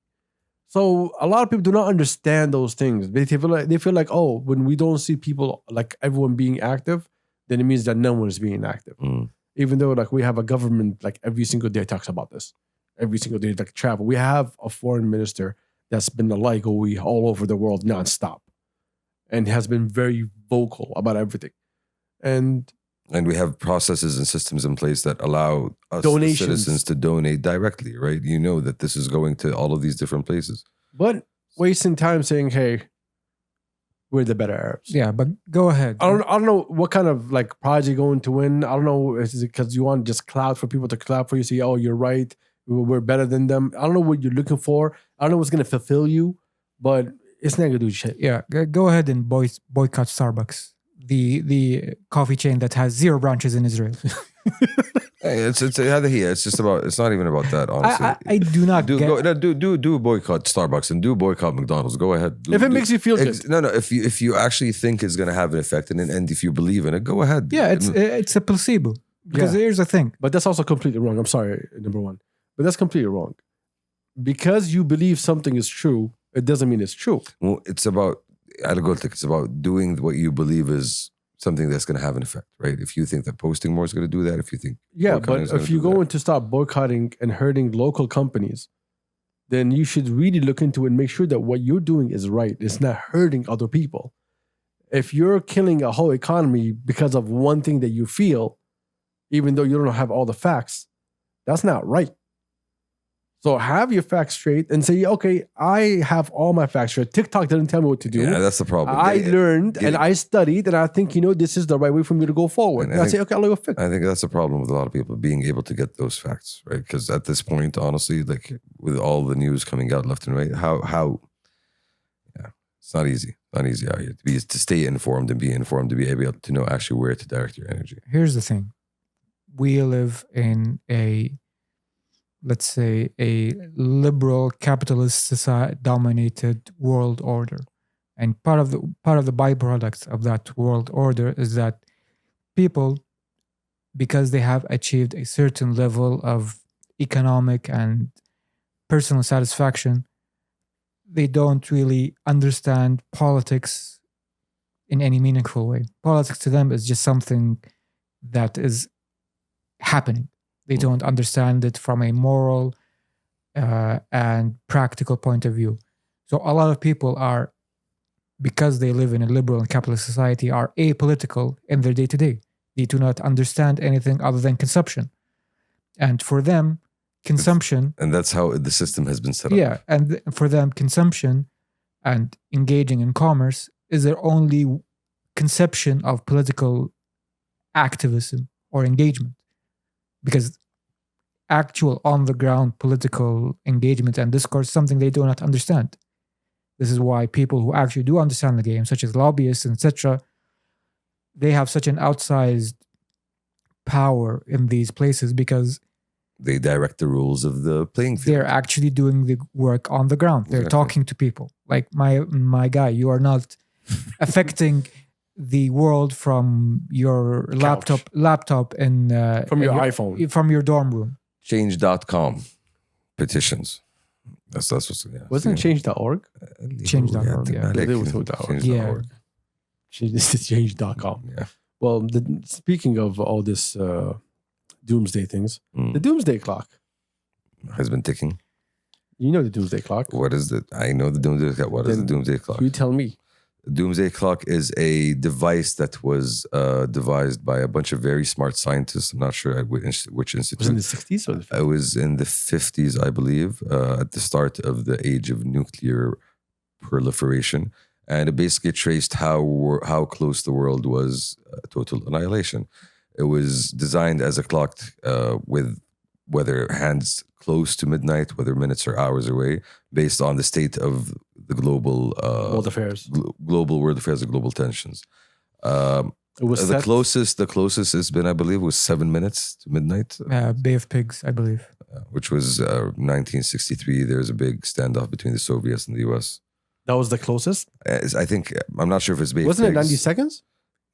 So a lot of people do not understand those things. They feel like, oh, when we don't see people everyone being active, then it means that no one is being active. Mm. Even though we have a government every single day talks about this. Every single day travel. We have a foreign minister that's been all over the world nonstop, and has been very vocal about everything. And we have processes and systems in place that allow us, the citizens, to donate directly, right? You know that this is going to all of these different places. But wasting time saying, hey, we're the better Arabs. Yeah, but go ahead. I don't know what kind of prize you're going to win. I don't know, is it because you want just clout for people to clap for you, say, oh, you're right, we're better than them. I don't know what you're looking for. I don't know what's going to fulfill you, but it's not going to do shit. Yeah, go ahead and boycott Starbucks, the coffee chain that has 0 branches in Israel. Hey, it's just about. It's not even about that. Honestly, I do not do boycott Starbucks and do boycott McDonald's. Go ahead. If it makes you feel good. No. If you actually think it's going to have an effect and if you believe in it, go ahead. Yeah, it's a placebo. Because here's the thing. But that's also completely wrong. I'm sorry, number one. But that's completely wrong. Because you believe something is true, it doesn't mean it's true. Well, it's about doing what you believe is something that's going to have an effect, right? If you think that posting more is going to do that, if you think but if you go into start boycotting and hurting local companies, then you should really look into it and make sure that what you're doing is right. It's not hurting other people. If you're killing a whole economy because of one thing that you feel, even though you don't have all the facts, that's not right. So have your facts straight and say, okay, I have all my facts straight. TikTok didn't tell me what to do. Yeah, that's the problem. I learned and I studied and I think, this is the right way for me to go forward. And I say, okay, I'll go fix it. I think that's the problem with a lot of people, being able to get those facts, right? Because at this point, honestly, like with all the news coming out left and right, it's not easy. Not easy out here to stay informed and be informed, to be able to know actually where to direct your energy. Here's the thing. We live in let's say a liberal capitalist society dominated world order, and part of the byproduct of that world order is that people, because they have achieved a certain level of economic and personal satisfaction, they don't really understand politics in any meaningful way. Politics to them is just something that is happening. They don't understand it from a moral and practical point of view. So a lot of people are, because they live in a liberal and capitalist society, are apolitical in their day-to-day. They do not understand anything other than consumption. And for them, consumption... And that's how the system has been set up. Yeah, and for them, consumption and engaging in commerce is their only conception of political activism or engagement. Because actual on-the-ground political engagement and discourse is something they do not understand. This is why people who actually do understand the game, such as lobbyists, etc., they have such an outsized power in these places because they direct the rules of the playing field. They're actually doing the work on the ground. They're talking to people. Like my guy, you are not affecting the world from your laptop and from your iPhone, from your dorm room. Change.com petitions. That's what's wasn't change.org? Change.org, yeah. Change.org. Change.com. Yeah. Well, speaking of all this doomsday things, the doomsday clock has been ticking. You know the doomsday clock. What is it? I know the doomsday clock. What is the doomsday clock? You tell me. The doomsday clock is a device that was devised by a bunch of very smart scientists. I'm not sure at which institute. Was it in the 60s or the 50s? It was in the 50s, I believe, at the start of the age of nuclear proliferation. And it basically traced how close the world was total annihilation. It was designed as a clock with whether hands close to midnight, whether minutes or hours away, based on the state of the global world affairs, global world affairs, and global tensions. It was the closest it's been, I believe, was 7 minutes to midnight. Bay of Pigs, I believe, which was 1963. There was a big standoff between the Soviets and the U.S. That was the closest. I think I'm not sure if it's Bay. Wasn't it 90 seconds?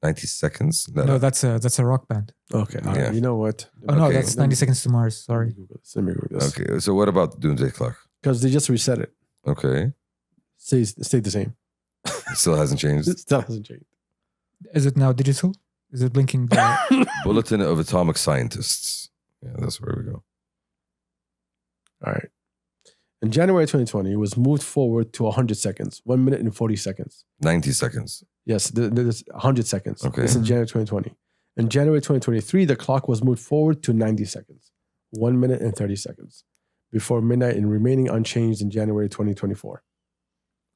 90 seconds. No, that's a rock band. Okay, yeah. You know what? Oh no, that's 90 Seconds to Mars. Sorry. Let me Google this. Okay, so what about the doomsday clock? Because they just reset it. Okay. Stayed the same. It still hasn't changed. It still hasn't changed. Is it now digital? Is it blinking? Bulletin of Atomic Scientists. Yeah, that's where we go. All right. In January 2020, it was moved forward to 100 seconds, 1 minute and 40 seconds. 90 seconds. Yes, there's 100 seconds. Okay. This is January 2020. In January 2023, the clock was moved forward to 90 seconds, 1 minute and 30 seconds, before midnight and remaining unchanged in January 2024.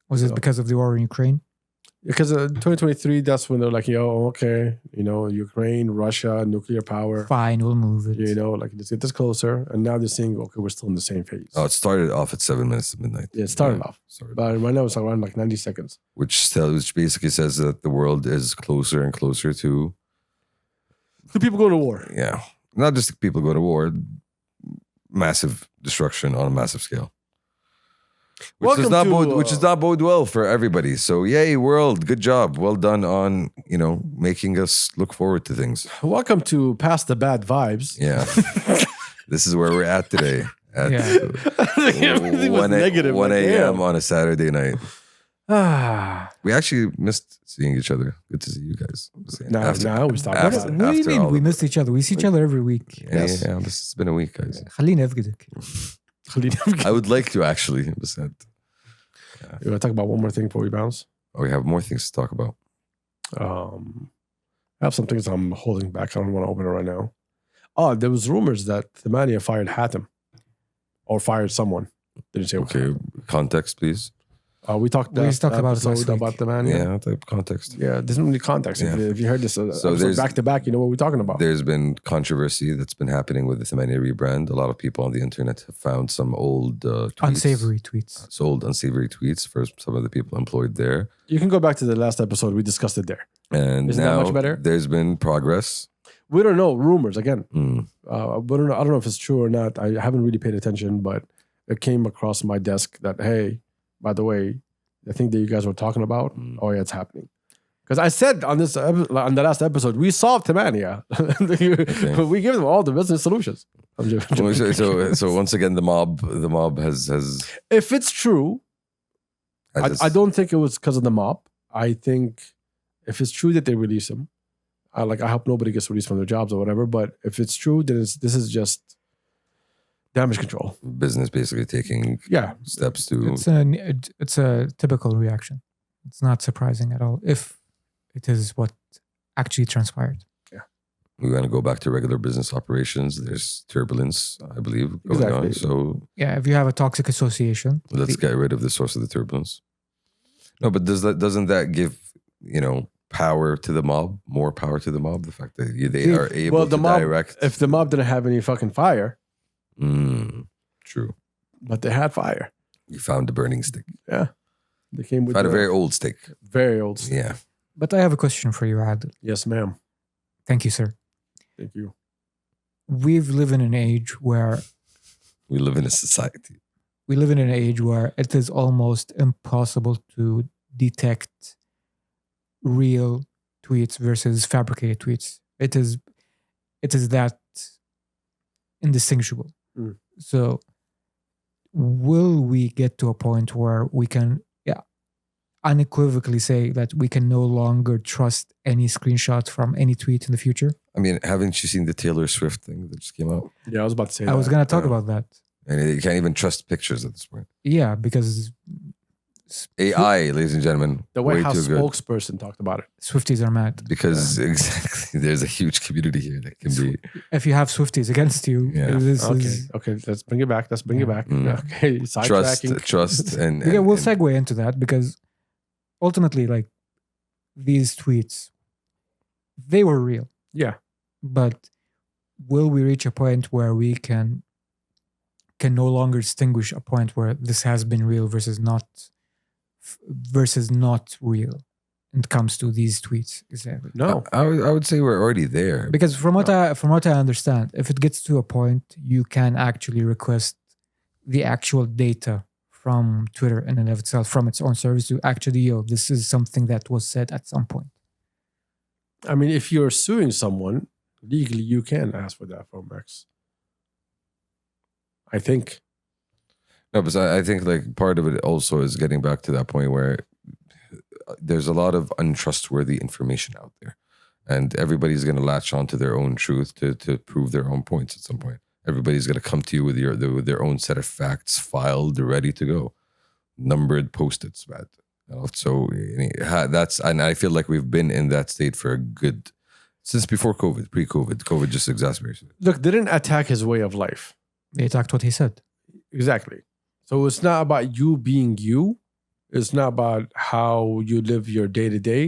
Was it because of the war in Ukraine? Because 2023, that's when they're like, okay, Ukraine, Russia, nuclear power. Fine, we'll move it. Let's get this closer. And now they're saying, okay, we're still in the same phase. Oh, it started off at 7 minutes to midnight. Yeah, it started off. But right now it's around 90 seconds. Which basically says that the world is closer and closer to... The people go to war. Yeah. Not just the people go to war. Massive destruction on a massive scale. Which does not bode well for everybody. So yay, world, good job, well done on making us look forward to things. Welcome to Past the Bad Vibes. Yeah, this is where we're at today. at Everything was 1 negative. 1 like, a.m. damn. on a Saturday night. Ah, We actually missed seeing each other. Good to see you guys. now we stop. What, after- what do you after mean all we of missed each other? We see each other every week. Yes. Yeah, this has been a week, guys. خليني أفقدك. I would like to actually. But You want to talk about one more thing before we bounce? we have more things to talk about. I have some things I'm holding back. I don't want to open it right now. Oh, there was rumors that thmanyah fired Hatem or fired someone. Didn't say what. Okay, context, please. We talked We talked about it last week. about thmanyah. Yeah, type of context. Yeah, there's no really context. Yeah. If you heard this episode there's- back to back, you know what we're talking about. There's been controversy that's been happening with the thmanyah rebrand. A lot of people on the internet have found some old tweets. Unsavory tweets. So old unsavory tweets for some of the people employed there. You can go back to the last episode. We discussed it there. And Isn't that now much better? there's been progress. We don't know. Rumors, again. Mm. We don't know, I don't know if it's true or not. I haven't really paid attention, but it came across my desk that, hey, by the way, the thing that you guys were talking about, oh yeah, it's happening. Because I said on the last episode, we solved thmanyah. Okay. We give them all the business solutions. I'm joking. So once again, the mob has If it's true, I don't think it was because of the mob. I think if it's true that they release him, I hope nobody gets released from their jobs or whatever. But if it's true, then this is just damage control. business basically taking Yeah, steps to. It's a typical reaction. It's not surprising at all if it is what actually transpired. We want to go back to regular business operations. There's turbulence, I believe, going on. Exactly. So Yeah, if you have a toxic association, let's get rid of the source of the turbulence. No, but doesn't that give power to the mob, more power to the mob? The fact that they are able to direct. If the mob didn't have any fucking fire, True. but they had fire. You found the burning stick. They came with Found a the very old stick. very old stuff. Yeah. But I have a question for you, Adil. Yes, ma'am. Thank you, sir. Thank you. We live in an age where We live in a society. it is almost impossible to detect real tweets versus fabricated tweets. It is that indistinguishable. Mm. So will we get to a point where we can unequivocally say that we can no longer trust any screenshot from any tweet in the future? I mean, haven't you seen the Taylor Swift thing that just came out? Yeah, I was about to say I was going to talk Yeah. about that. And you can't even trust pictures at this point. Yeah, because AI, ladies and gentlemen, the White way House too good. spokesperson taled about it. Swifties are mad. Because exactly, there's a huge community here that can be. If you have Swifties against you, Yeah. this Okay, is... okay, let's bring it back. Let's bring it back. Mm. Okay, sidetracking. Trust, and Yeah, we'll and- segue into that because ultimately, like, these tweets, they were real. Yeah, But will we reach a point where we can no longer distinguish a point where this has been real versus not real when it comes to these tweets? Exactly. no. I would say we're already there. Because from what I understand, if it gets to a point, you can actually request the actual data from Twitter in and of itself, from its own service, to actually, this is something that was said at some point. I mean, if you're suing someone legally, you can ask for that from X. I think. No, but I think like part of it also is getting back to that point where there's a lot of untrustworthy information out there, and everybody's going to latch on to their own truth to prove their own points at some point. Everybody's going to come to you with their own set of facts filed, ready to go, numbered post-its, man. So and I feel like we've been in that state for a good since before COVID, pre-COVID. COVID just exacerbated it. Look, they didn't attack his way of life. They attacked what he said. Exactly. So it's not about you being you. It's not about how you live your day to day.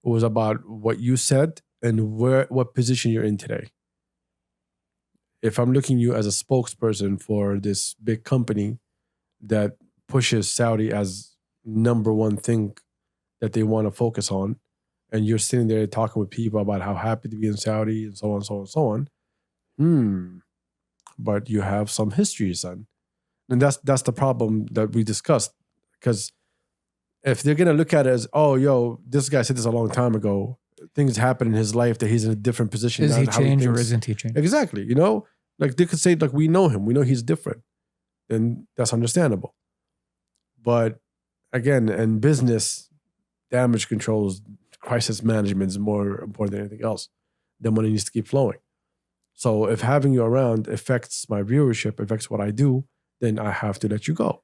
It was about what you said and what position you're in today. If I'm looking at you as a spokesperson for this big company that pushes Saudi as number one thing that they want to focus on, and you're sitting there talking with people about how happy to be in Saudi and so on, so on, so on. But you have some history, son. And that's the problem that we discussed. Because if they're going to look at it as, oh, yo, this guy said this a long time ago, things happen in his life that he's in a different position. Is he how changed or thinks. isn't he changed? Exactly. Like they could say, like, we know him. We know he's different. then that's understandable. But again, in business, damage control, crisis management is more important than anything else. The money needs to keep flowing. So if having you around affects my viewership, affects what I do, then I have to let you go.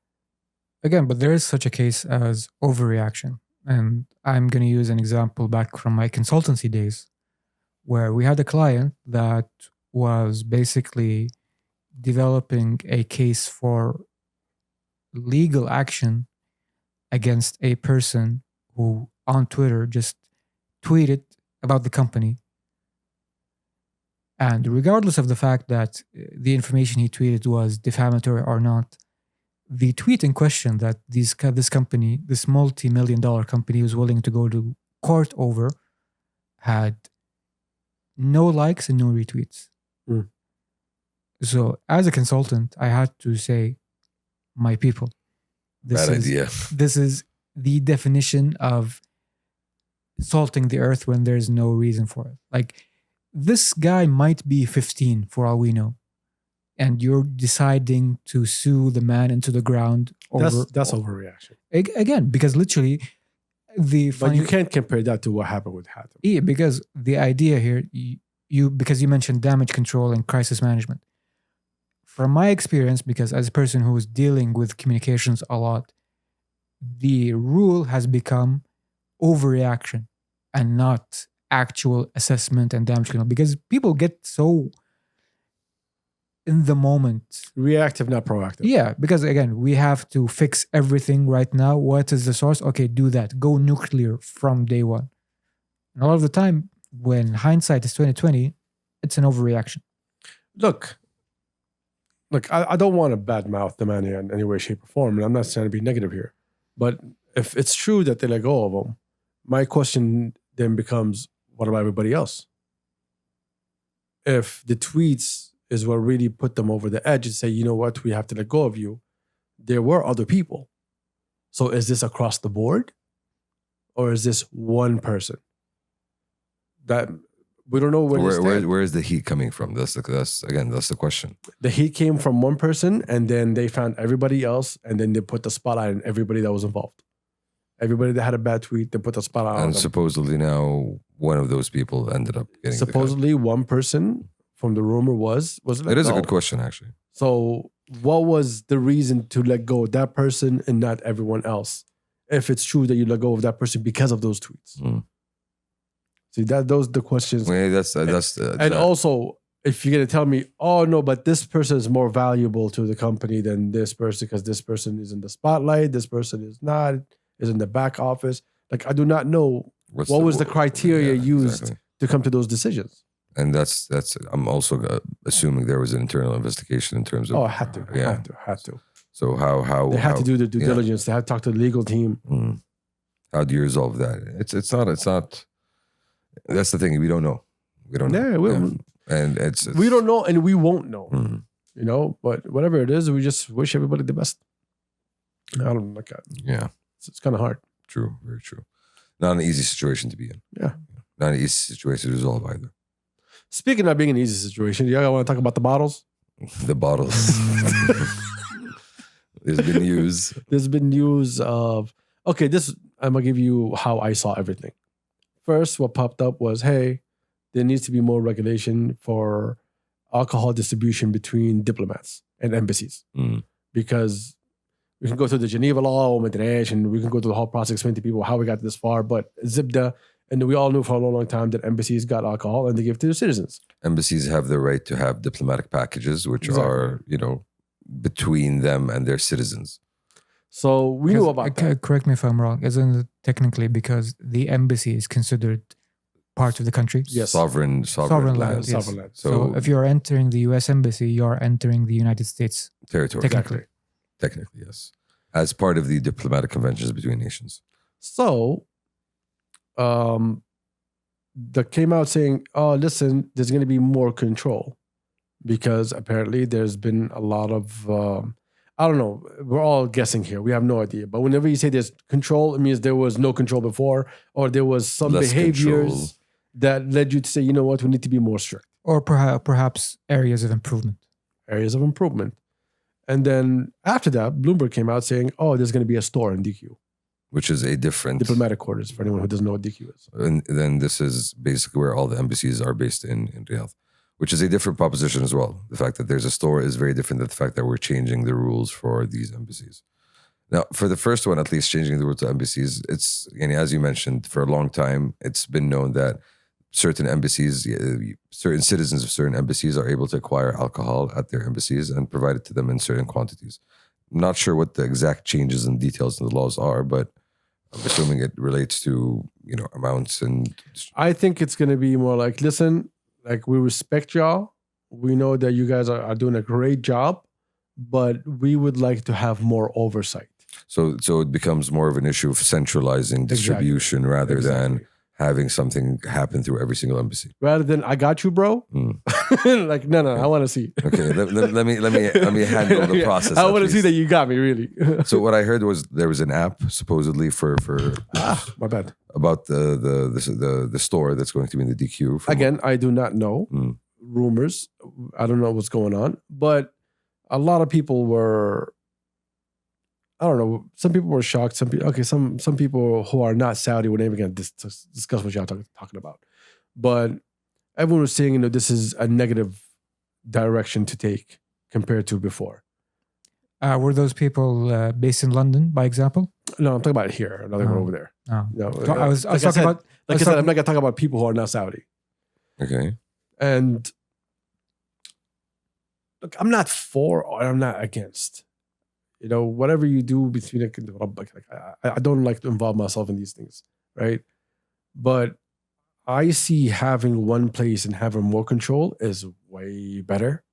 Again, but there is such a case as overreaction. And I'm going to use an example back from my consultancy days, where we had a client that was basically developing a case for legal action against a person who on Twitter just tweeted about the company. And regardless of the fact that the information he tweeted was defamatory or not, the tweet in question that this company, this multi-million-dollar company, was willing to go to court over had no likes and no retweets. Mm. So as a consultant, I had to say, my people, Bad idea. This is the definition of salting the earth when there's no reason for it. Like, this guy might be 15 for all we know, and you're deciding to sue the man into the ground over. That's overreaction. Again, because literally But you can't compare that to what happened with Hatem. Yeah, because the idea here, because you mentioned damage control and crisis management. From my experience, because as a person who is dealing with communications a lot, the rule has become overreaction and not actual assessment and damage control, because people get so in the moment. Reactive, not proactive. Yeah, because again, we have to fix everything right now. What is the source? Okay, do that. Go nuclear from day one. And a lot of the time, when hindsight is 2020, it's an overreaction. Look, I don't want to badmouth thmanyah in any way, shape, or form, and I'm not trying to be negative here. But if it's true that they let go of them, my question then becomes, what about everybody else? If the tweets is what really put them over the edge and say, you know what, we have to let go of you, there were other people. So is this across the board? Or is this one person? That we don't know where is the heat coming from? That's the question. The heat came from one person, and then they found everybody else, and then they put the spotlight on everybody that was involved. Everybody that had a bad tweet, they put the spotlight on them. And supposedly now one of those people ended up getting supposedly one person from the rumor was it is a good question, actually. So what was the reason to let go of that person and not everyone else? If it's true that you let go of that person because of those tweets. Mm. See, those are the questions. Well, and also, if you're going to tell me, oh no, but this person is more valuable to the company than this person because this person is in the spotlight, this person is not, is in the back office. Like, I do not know what was the criteria used to come to those decisions. And that's I'm also assuming there was an internal investigation in terms of. Oh, had to. So how they had to do the due diligence. They had to talk to the legal team. Mm. How do you resolve that? It's not. That's the thing. We don't know. We don't know. And we don't know, and we won't know. Mm. You know, but whatever it is, we just wish everybody the best. I don't like that. Yeah, it's kind of hard. True, very true. Not an easy situation to be in. Yeah, not an easy situation to resolve either. Speaking of being an easy situation, y'all want to talk about the bottles? The bottles. There's been news of, okay, I'm going to give you how I saw everything. First, what popped up was, hey, there needs to be more regulation for alcohol distribution between diplomats and embassies. Mm. Because we can go through the Geneva law, and we can go through the whole process, explain to people how we got this far, but Zibda, and we all knew for a long, long time that embassies got alcohol and they give it to their citizens. Embassies have the right to have diplomatic packages, which are, between them and their citizens. So we knew about that. Correct me if I'm wrong. Isn't it technically because the embassy is considered part of the country? Yes. Sovereign land. Yes. Sovereign land. So if you're entering the US embassy, you're entering the United States territory. Technically, yes. As part of the diplomatic conventions between nations. So that came out saying, oh, listen, there's going to be more control because apparently there's been a lot of, I don't know, we're all guessing here. We have no idea. But whenever you say there's control, it means there was no control before, or there was some less behaviors control that led you to say, you know what, we need to be more strict. Or perhaps areas of improvement. Areas of improvement. And then after that, Bloomberg came out saying, "Oh, there's going to be a store in DQ." Which is a different diplomatic quarters for anyone who doesn't know what DQ is. And then this is basically where all the embassies are based in Riyadh, which is a different proposition as well. The fact that there's a store is very different than the fact that we're changing the rules for these embassies. Now, for the first one, at least changing the rules to embassies, it's, as you mentioned, for a long time, it's been known that certain embassies, certain citizens of certain embassies are able to acquire alcohol at their embassies and provide it to them in certain quantities. I'm not sure what the exact changes and details in the laws are, but I'm assuming it relates to, amounts and... I think it's going to be more like, listen, like we respect y'all. We know that you guys are doing a great job, but we would like to have more oversight. So it becomes more of an issue of centralizing distribution rather than having something happen through every single embassy. Rather than, I got you, bro. Like, no, I want to see. Okay, let me handle the process. I want to see that you got me, really. So what I heard was there was an app supposedly for my bad, about the store that's going to be in the DQ. Again, I do not know. Rumors. I don't know what's going on, but a lot of people were. I don't know. Some people were shocked. Some people who are not Saudi were never going to discuss what y'all talking about. But everyone was saying, this is a negative direction to take compared to before. Were those people based in London, by example? No, I'm talking about here. Another one over there. Oh. No, I was talking about. Like I said, I'm not going to talk about people who are not Saudi. Okay. And look, I'm not for or I'm not against. Whatever you do between I don't like to involve myself in these things, right? But I see having one place and having more control is way better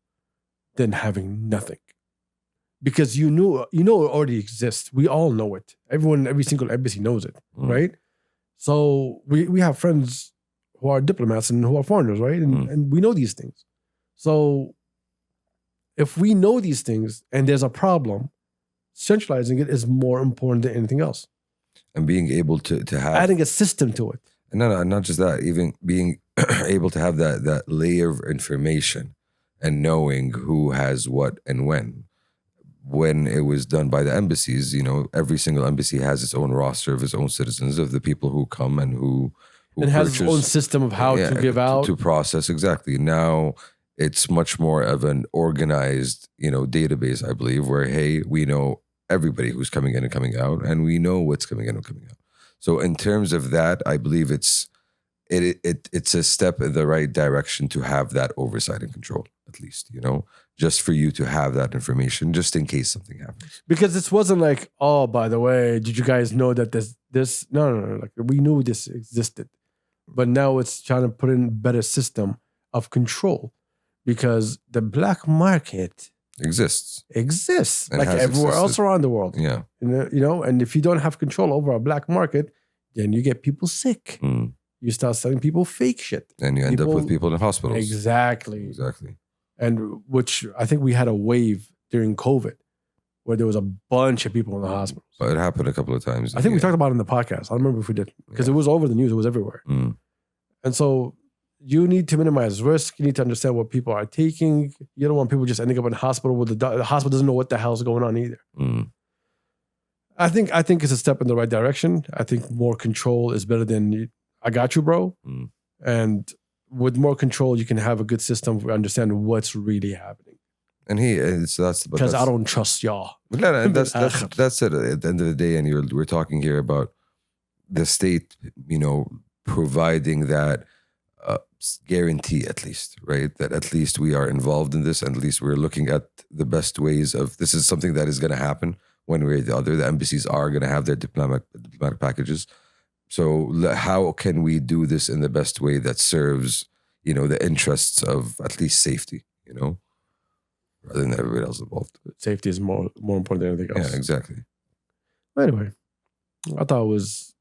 than having nothing. Because it already exists. We all know it. Every single embassy knows it, right? So we have friends who are diplomats and who are foreigners, right? And we know these things. So if we know these things and there's a problem, centralizing it is more important than anything else. And being able to have... adding a system to it. No, not just that. Even being able to have that layer of information and knowing who has what and when. When it was done by the embassies, every single embassy has its own roster of its own citizens, of the people who come and who it has its own system of how to give out. To process, exactly. Now... it's much more of an organized, database, I believe, where, hey, we know everybody who's coming in and coming out, and we know what's coming in and coming out. So in terms of that, I believe it's a step in the right direction to have that oversight and control, at least, just for you to have that information, just in case something happens. Because this wasn't like, oh, by the way, did you guys know that this? No. Like, we knew this existed. But now it's trying to put in a better system of control. Because the black market exists like everywhere else around the world. Yeah. And if you don't have control over a black market, then you get people sick. You start selling people fake shit. And you end up with people in hospitals. Exactly. And which I think we had a wave during COVID where there was a bunch of people in the hospitals. But it happened a couple of times. I think we talked about it in the podcast. I don't remember if we did. Because it was over the news. It was everywhere. And so... you need to minimize risk. You need to understand what people are taking. You don't want people just ending up in the hospital with the hospital doesn't know what the hell's going on either. I think it's a step in the right direction. I think more control is better than I got you, bro. And with more control, you can have a good system to understand what's really happening. And that's because I don't trust y'all. And that's it. At the end of the day, and we're talking here about the state, providing that. Guarantee, at least, right? That at least we are involved in this, and at least we're looking at the best ways of this is something that is going to happen one way or the other. The embassies are going to have their diplomatic packages. So how can we do this in the best way that serves, the interests of at least safety, rather than everybody else involved. Safety is more important than anything else. Yeah, exactly. But anyway, I thought it was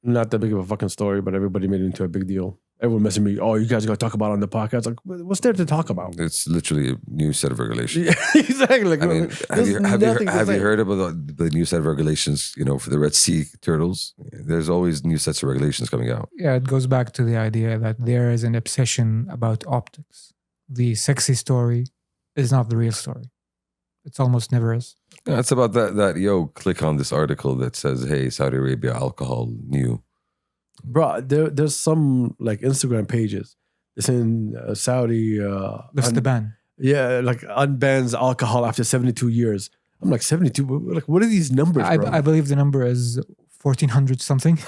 not that big of a fucking story, but everybody made it into a big deal. Everyone messaging me, oh, you guys are going to talk about it on the podcast. Like, what's there to talk about? It's literally a new set of regulations. Yeah, exactly. Like, I mean, have you heard about the new set of regulations, for the Red Sea turtles? There's always new sets of regulations coming out. Yeah, it goes back to the idea that there is an obsession about optics. The sexy story is not the real story. It's almost never is. Yeah, it's about that. Yo, click on this article that says, "Hey, Saudi Arabia alcohol new." Bro, there's some like Instagram pages. It's in Saudi. Lifts the ban. Yeah, like unbans alcohol after 72 years. I'm like 72. Like, what are these numbers, bro? I believe the number is 1400 something.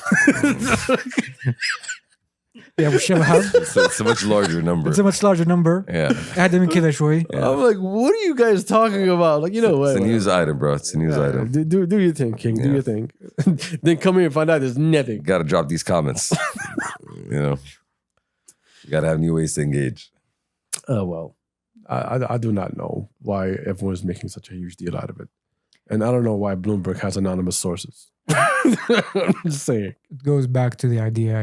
Yeah, It's a much larger number. It's a much larger number. Yeah. أقدم من كذا شوي. I'm like, what are you guys talking about? Like, you know what? It's a news item, bro. It's a news item. Do your thing, King. Do your thing. Then come here and find out there's nothing. Got to drop these comments. You know, you got to have new ways to engage. Oh, well. I do not know why everyone is making such a huge deal out of it. And I don't know why Bloomberg has anonymous sources. I'm just saying. It goes back to the idea,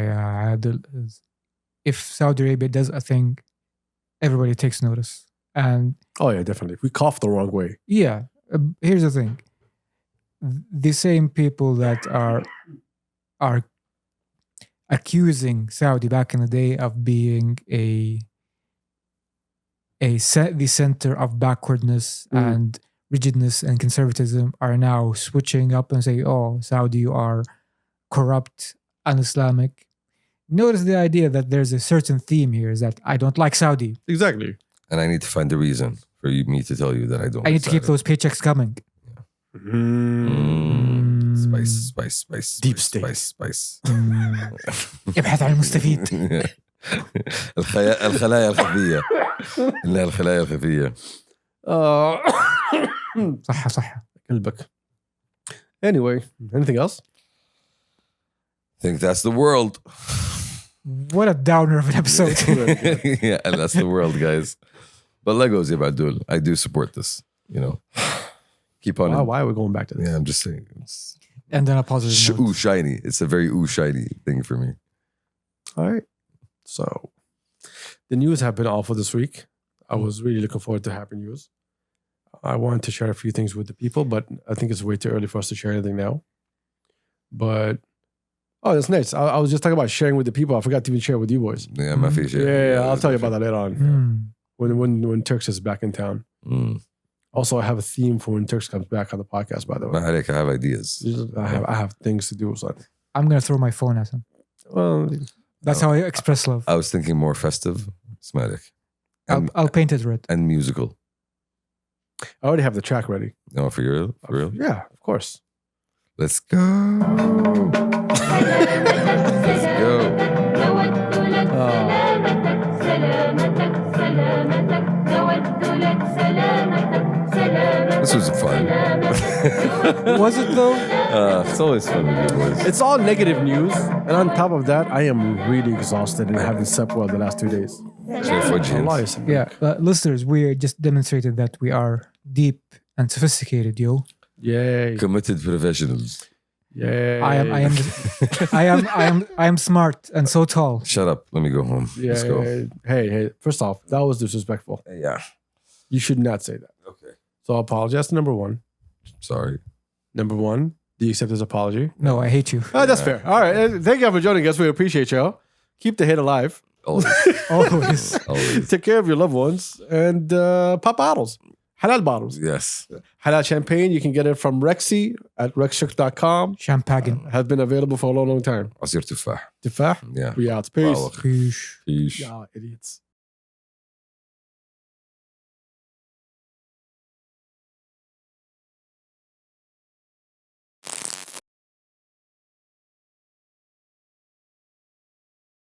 if Saudi Arabia does a thing, everybody takes notice. And oh, yeah, definitely. If we cough the wrong way. Yeah. Here's the thing. The same people that are accusing Saudi back in the day of being the center of backwardness and rigidness and conservatism are now switching up and say, oh, Saudi, you are corrupt, un-Islamic. Notice the idea that there's a certain theme here is that I don't like Saudi. Exactly. And I need to find a reason for me to tell you that I don't. I need to keep those paychecks coming. Spice. Deep state. Spice. ابحث عن المستفيد. الخلايا الخفية. إنها الخلايا الخفية. صح. قلبك. Anyway, anything else? I think that's the world. What a downer of an episode. Yeah, and that's the world, guys. But Legos, Abdul, I do support this. You know, keep on. Why are we going back to this? Yeah, I'm just saying. It's And then a positive note. shiny. It's a very shiny thing for me. All right. So, the news have been awful this week. I was really looking forward to happy news. I wanted to share a few things with the people, but I think it's way too early for us to share anything now. But oh, that's nice. I was just talking about sharing with the people. I forgot to even share with you boys. Yeah, my fish. Yeah, I'll tell you about that later on. When Turks is back in town. Also, I have a theme for when Turks comes back on the podcast, by the way. I have ideas. I have things to do. So. I'm going to throw my phone at him. Well, that's how I express love. I was thinking more festive. Smatic. I'll paint it red. And musical. I already have the track ready. No, for real? For real? Yeah, of course. Let's go. Let's go. This was fun. Was it though? It's always fun with you boys. It's all negative news. And on top of that, I am really exhausted and haven't slept well the last 2 days. Yeah, listeners, we just demonstrated that we are deep and sophisticated, yo. Yay. Committed professionals. Yay. I am smart and so tall. Shut up. Let me go home. Yeah. Let's go. Hey, first off, that was disrespectful. Yeah. You should not say that. Okay. So I apologize to number one. Sorry. Number one, do you accept his apology? No, I hate you. Oh, that's fair. All right. Thank you for joining us. We appreciate y'all. Keep the hate alive. Always. Always. Take care of your loved ones and pop bottles. Halal bottles. Yes. Halal champagne. You can get it from Rexy at rexshuk.com. Champagne. Has been available for a long, long time. عصير تفاح. Tufah? Yeah. We out. Peace. Peace. Y'all idiots.